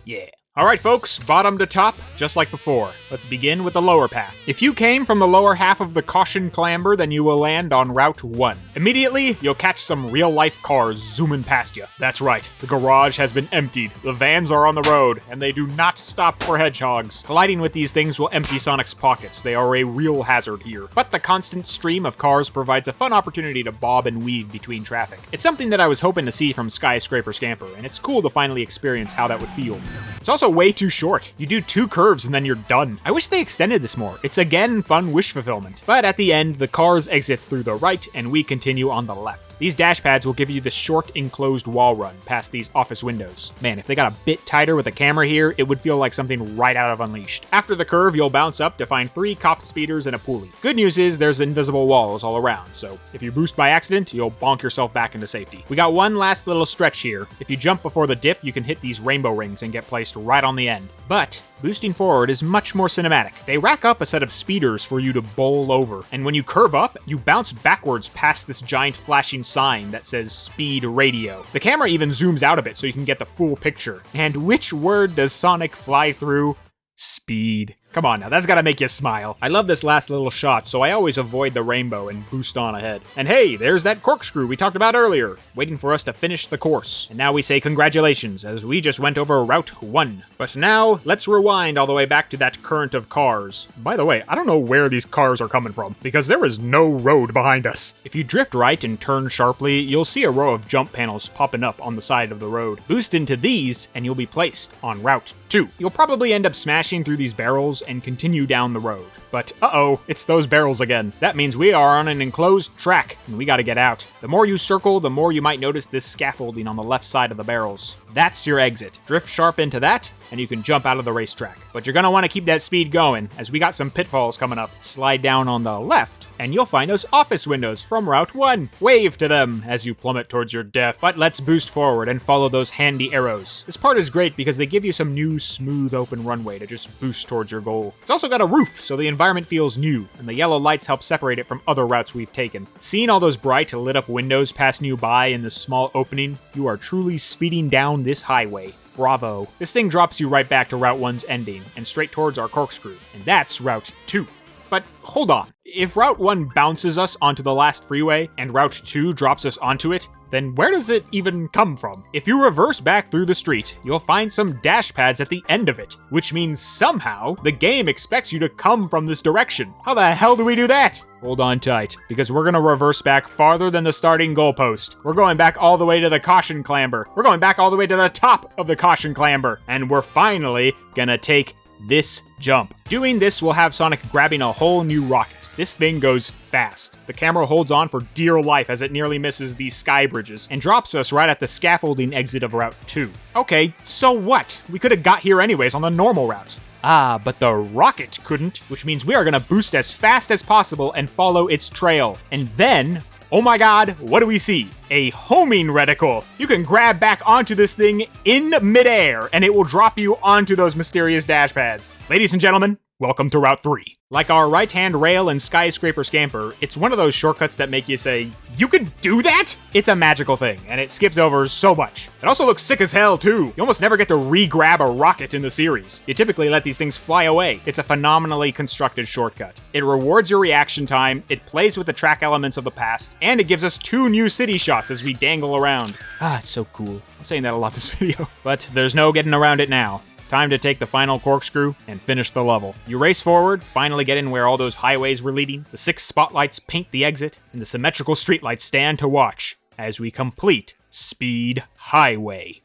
Yeah. Alright folks, bottom to top, just like before. Let's begin with the lower path. If you came from the lower half of the caution clamber, then you will land on Route 1. Immediately, you'll catch some real-life cars zooming past you. That's right, the garage has been emptied, the vans are on the road, and they do not stop for hedgehogs. Colliding with these things will empty Sonic's pockets, they are a real hazard here. But the constant stream of cars provides a fun opportunity to bob and weave between traffic. It's something that I was hoping to see from Skyscraper Scamper, and it's cool to finally experience how that would feel. It's also also way too short. You do 2 curves and then you're done. I wish they extended this more. It's again fun wish fulfillment. But at the end, the cars exit through the right and we continue on the left. These dash pads will give you the short enclosed wall run past these office windows. Man, if they got a bit tighter with the camera here, it would feel like something right out of Unleashed. After the curve, you'll bounce up to find 3 copped speeders and a pulley. Good news is there's invisible walls all around, so if you boost by accident, you'll bonk yourself back into safety. We got one last little stretch here. If you jump before the dip, you can hit these rainbow rings and get placed right on the end. But boosting forward is much more cinematic. They rack up a set of speeders for you to bowl over, and when you curve up, you bounce backwards past this giant flashing sign that says Speed Radio. The camera even zooms out a bit so you can get the full picture. And which word does Sonic fly through? Speed. Come on now, that's gotta make you smile. I love this last little shot, so I always avoid the rainbow and boost on ahead. And hey, there's that corkscrew we talked about earlier, waiting for us to finish the course. And now we say congratulations, as we just went over Route 1. But now, let's rewind all the way back to that current of cars. By the way, I don't know where these cars are coming from, because there is no road behind us. If you drift right and turn sharply, you'll see a row of jump panels popping up on the side of the road. Boost into these, and you'll be placed on Route 2. You'll probably end up smashing through these barrels and continue down the road. But uh-oh, it's those barrels again. That means we are on an enclosed track, and we gotta get out. The more you circle, the more you might notice this scaffolding on the left side of the barrels. That's your exit. Drift sharp into that, and you can jump out of the racetrack. But you're gonna want to keep that speed going, as we got some pitfalls coming up. Slide down on the left, and you'll find those office windows from Route 1. Wave to them as you plummet towards your death. But let's boost forward and follow those handy arrows. This part is great because they give you some new smooth open runway to just boost towards your goal. It's also got a roof, so the environment feels new, and the yellow lights help separate it from other routes we've taken. Seeing all those bright lit up windows passing you by in this small opening, you are truly speeding down this highway. Bravo. This thing drops you right back to Route 1's ending, and straight towards our corkscrew, and that's Route 2. But hold on, if Route 1 bounces us onto the last freeway, and Route 2 drops us onto it, then where does it even come from? If you reverse back through the street, you'll find some dash pads at the end of it, which means somehow the game expects you to come from this direction. How the hell do we do that? Hold on tight, because we're gonna reverse back farther than the starting goalpost. We're going back all the way to the caution clamber. We're going back all the way to the top of the caution clamber. And we're finally gonna take this jump. Doing this will have Sonic grabbing a whole new rocket. This thing goes fast. The camera holds on for dear life as it nearly misses these sky bridges and drops us right at the scaffolding exit of Route 2. Okay, so what? We could have got here anyways on the normal route. Ah, but the rocket couldn't, which means we are gonna boost as fast as possible and follow its trail. And then, oh my god, what do we see? A homing reticle. You can grab back onto this thing in midair, and it will drop you onto those mysterious dash pads. Ladies and gentlemen, welcome to Route 3. Like our right-hand rail and skyscraper scamper, it's one of those shortcuts that make you say, you can do that? It's a magical thing, and it skips over so much. It also looks sick as hell, too. You almost never get to re-grab a rocket in the series. You typically let these things fly away. It's a phenomenally constructed shortcut. It rewards your reaction time, it plays with the track elements of the past, and it gives us 2 new city shots as we dangle around. Ah, it's so cool. I'm saying that a lot this video. But there's no getting around it now. Time to take the final corkscrew and finish the level. You race forward, finally get in where all those highways were leading. The 6 spotlights paint the exit, and the symmetrical streetlights stand to watch as we complete Speed Highway.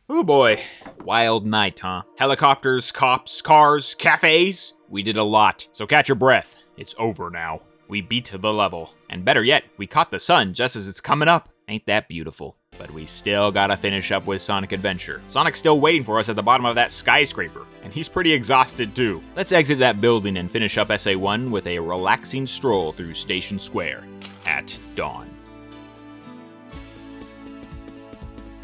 Oh boy, wild night, huh? Helicopters, cops, cars, cafes. We did a lot, so catch your breath. It's over now. We beat the level. And better yet, we caught the sun just as it's coming up. Ain't that beautiful? But we still gotta finish up with Sonic Adventure. Sonic's still waiting for us at the bottom of that skyscraper, and he's pretty exhausted too. Let's exit that building and finish up SA1 with a relaxing stroll through Station Square at dawn.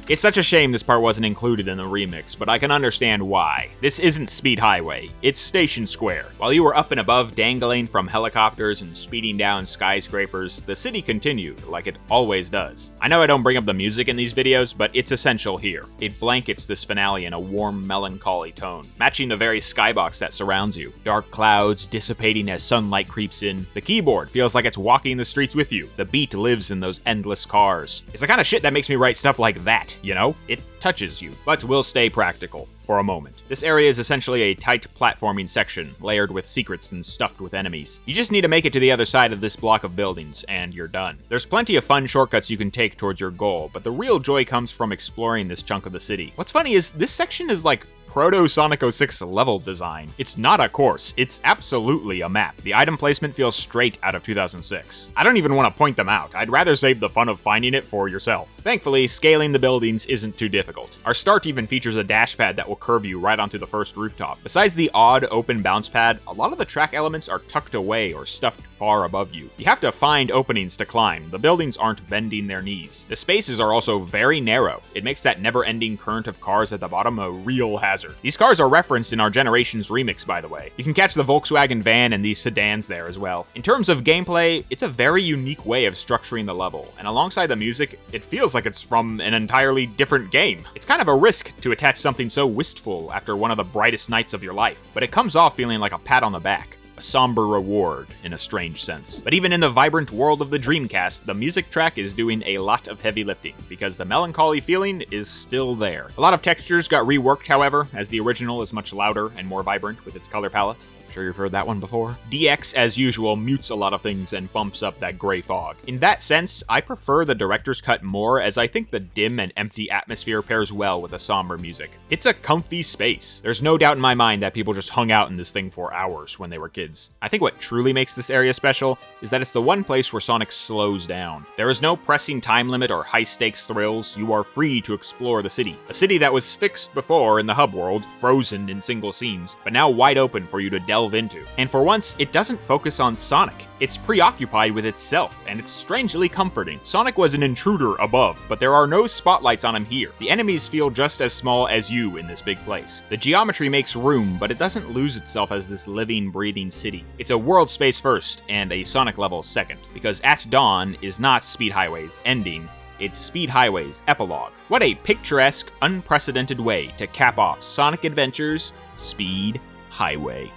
It's such a shame this part wasn't included in the remix, but I can understand why. This isn't Speed Highway, it's Station Square. While you were up and above dangling from helicopters and speeding down skyscrapers, the city continued, like it always does. I know I don't bring up the music in these videos, but it's essential here. It blankets this finale in a warm, melancholy tone, matching the very skybox that surrounds you. Dark clouds dissipating as sunlight creeps in. The keyboard feels like it's walking the streets with you. The beat lives in those endless cars. It's the kind of shit that makes me write stuff like that. You know, it touches you, but we'll stay practical for a moment. This area is essentially a tight platforming section, layered with secrets and stuffed with enemies. You just need to make it to the other side of this block of buildings, and you're done. There's plenty of fun shortcuts you can take towards your goal, but the real joy comes from exploring this chunk of the city. What's funny is this section is like proto-Sonic 06 level design. It's not a course, it's absolutely a map. The item placement feels straight out of 2006. I don't even want to point them out, I'd rather save the fun of finding it for yourself. Thankfully, scaling the buildings isn't too difficult. Our start even features a dash pad that will curve you right onto the first rooftop. Besides the odd open bounce pad, a lot of the track elements are tucked away or stuffed far above you. You have to find openings to climb. The buildings aren't bending their knees. The spaces are also very narrow. It makes that never-ending current of cars at the bottom a real hazard. These cars are referenced in our Generations remix, by the way. You can catch the Volkswagen van and these sedans there as well. In terms of gameplay, it's a very unique way of structuring the level, and alongside the music, it feels like it's from an entirely different game. It's kind of a risk to attach something so wistful after one of the brightest nights of your life, but it comes off feeling like a pat on the back. A somber reward, in a strange sense. But even in the vibrant world of the Dreamcast, the music track is doing a lot of heavy lifting, because the melancholy feeling is still there. A lot of textures got reworked, however, as the original is much louder and more vibrant with its color palette. Sure you've heard that one before? DX, as usual, mutes a lot of things and bumps up that gray fog. In that sense, I prefer the director's cut more, as I think the dim and empty atmosphere pairs well with the somber music. It's a comfy space. There's no doubt in my mind that people just hung out in this thing for hours when they were kids. I think what truly makes this area special is that it's the one place where Sonic slows down. There is no pressing time limit or high-stakes thrills. You are free to explore the city. A city that was fixed before in the hub world, frozen in single scenes, but now wide open for you to delve into. And for once, it doesn't focus on Sonic. It's preoccupied with itself, and it's strangely comforting. Sonic was an intruder above, but there are no spotlights on him here. The enemies feel just as small as you in this big place. The geometry makes room, but it doesn't lose itself as this living, breathing city. It's a world space first, and a Sonic level second, because At Dawn is not Speed Highway's ending, it's Speed Highway's epilogue. What a picturesque, unprecedented way to cap off Sonic Adventure's Speed Highway.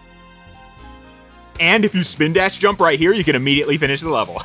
And if you spin dash jump right here, you can immediately finish the level.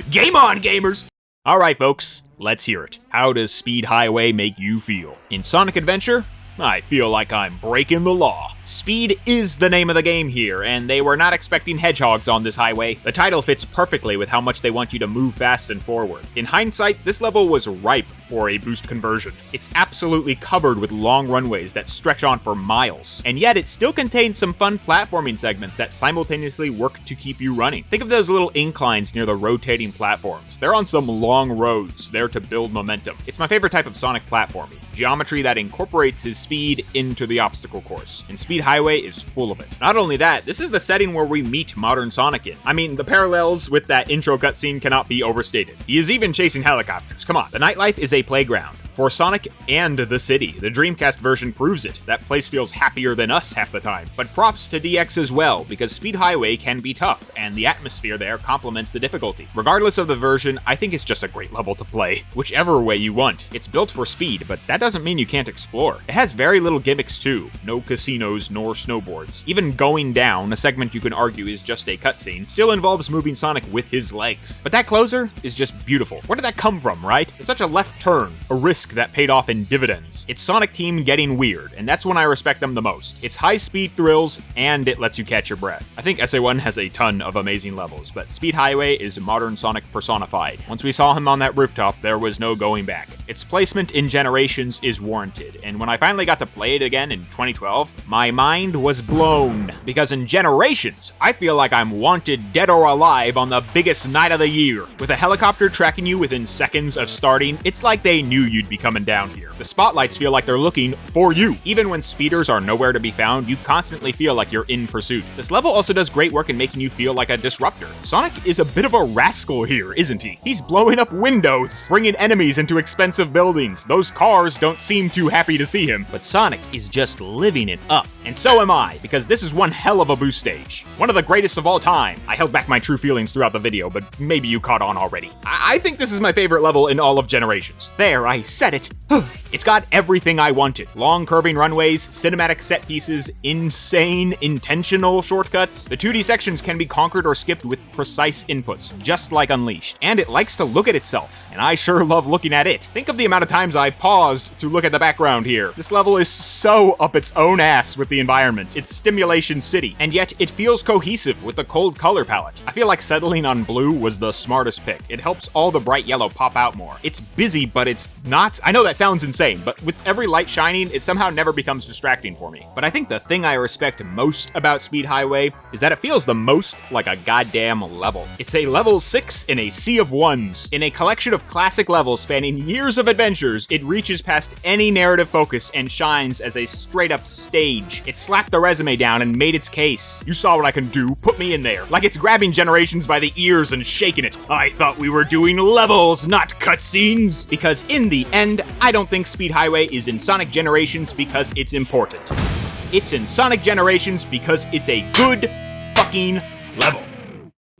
Game on, gamers! Alright folks, let's hear it. How does Speed Highway make you feel? In Sonic Adventure, I feel like I'm breaking the law. Speed is the name of the game here, and they were not expecting hedgehogs on this highway. The title fits perfectly with how much they want you to move fast and forward. In hindsight, this level was ripe for a boost conversion. It's absolutely covered with long runways that stretch on for miles, and yet it still contains some fun platforming segments that simultaneously work to keep you running. Think of those little inclines near the rotating platforms. They're on some long roads, there to build momentum. It's my favorite type of Sonic platforming. Geometry that incorporates his speed into the obstacle course, and Speed Highway is full of it. Not only that, this is the setting where we meet modern Sonic in. I mean, the parallels with that intro cutscene cannot be overstated. He is even chasing helicopters. Come on, the nightlife is a playground for Sonic and the city. The Dreamcast version proves it. That place feels happier than us half the time. But props to DX as well, because Speed Highway can be tough, and the atmosphere there complements the difficulty. Regardless of the version, I think it's just a great level to play, whichever way you want. It's built for speed, but that doesn't mean you can't explore. It has very little gimmicks too. No casinos nor snowboards. Even going down, a segment you can argue is just a cutscene, still involves moving Sonic with his legs. But that closer is just beautiful. Where did that come from, right? It's such a left turn, a risk that paid off in dividends. It's Sonic Team getting weird, and that's when I respect them the most. It's high-speed thrills, and it lets you catch your breath. I think SA1 has a ton of amazing levels, but Speed Highway is modern Sonic personified. Once we saw him on that rooftop, there was no going back. Its placement in Generations is warranted, and when I finally got to play it again in 2012, my mind was blown. Because in Generations, I feel like I'm wanted dead or alive on the biggest night of the year. With a helicopter tracking you within seconds of starting, it's like they knew you'd be coming down here. The spotlights feel like they're looking for you. Even when speeders are nowhere to be found, you constantly feel like you're in pursuit. This level also does great work in making you feel like a disruptor. Sonic is a bit of a rascal here, isn't he? He's blowing up windows, bringing enemies into expensive buildings. Those cars don't seem too happy to see him, but Sonic is just living it up. And so am I, because this is one hell of a boost stage. One of the greatest of all time. I held back my true feelings throughout the video, but maybe you caught on already. I think this is my favorite level in all of Generations. There, I said it. It's got everything I wanted. Long curving runways, cinematic set pieces, insane, intentional shortcuts. The 2D sections can be conquered or skipped with precise inputs, just like Unleashed. And it likes to look at itself, and I sure love looking at it. Think of the amount of times I paused to look at the background here. This level is so up its own ass with the environment. It's Stimulation City, and yet it feels cohesive with the cold color palette. I feel like settling on blue was the smartest pick. It helps all the bright yellow pop out more. It's busy, but it's not. I know that sounds insane, but with every light shining, it somehow never becomes distracting for me. But I think the thing I respect most about Speed Highway is that it feels the most like a goddamn level. It's a level 6 in a sea of ones. In a collection of classic levels spanning years of adventures, it reaches past any narrative focus and shines as a straight-up stage. It slapped the resume down and made its case. You saw what I can do, put me in there. Like it's grabbing Generations by the ears and shaking it. I thought we were doing levels, not cutscenes. Because in the end, I don't think Speed Highway is in Sonic Generations because it's important. It's in Sonic Generations because it's a good fucking level.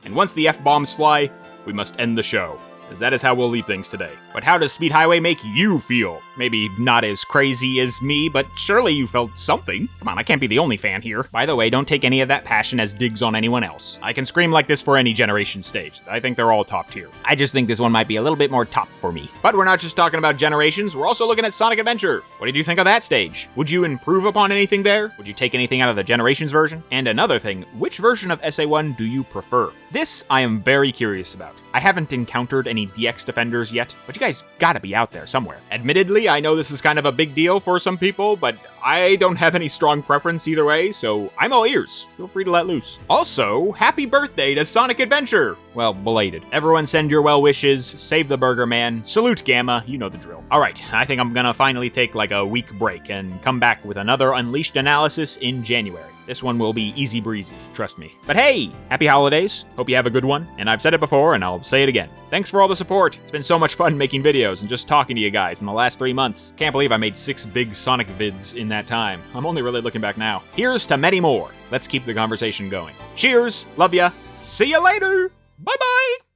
And once the F-bombs fly, we must end the show, as that is how we'll leave things today. But how does Speed Highway make you feel? Maybe not as crazy as me, but surely you felt something. Come on, I can't be the only fan here. By the way, don't take any of that passion as digs on anyone else. I can scream like this for any Generation stage. I think they're all top tier. I just think this one might be a little bit more top for me. But we're not just talking about Generations, we're also looking at Sonic Adventure. What did you think of that stage? Would you improve upon anything there? Would you take anything out of the Generations version? And another thing, which version of SA1 do you prefer? This I am very curious about. I haven't encountered any DX defenders yet, but you guys gotta be out there somewhere. Admittedly, I know this is kind of a big deal for some people, but I don't have any strong preference either way, so I'm all ears. Feel free to let loose. Also, happy birthday to Sonic Adventure! Well, belated. Everyone send your well wishes, save the Burger Man, salute Gamma, you know the drill. Alright, I think I'm gonna finally take like a week break and come back with another Unleashed analysis in January. This one will be easy breezy, trust me. But hey, happy holidays. Hope you have a good one. And I've said it before, and I'll say it again. Thanks for all the support. It's been so much fun making videos and just talking to you guys in the last 3 months. Can't believe I made 6 big Sonic vids in that time. I'm only really looking back now. Here's to many more. Let's keep the conversation going. Cheers, love ya, see ya later, bye-bye!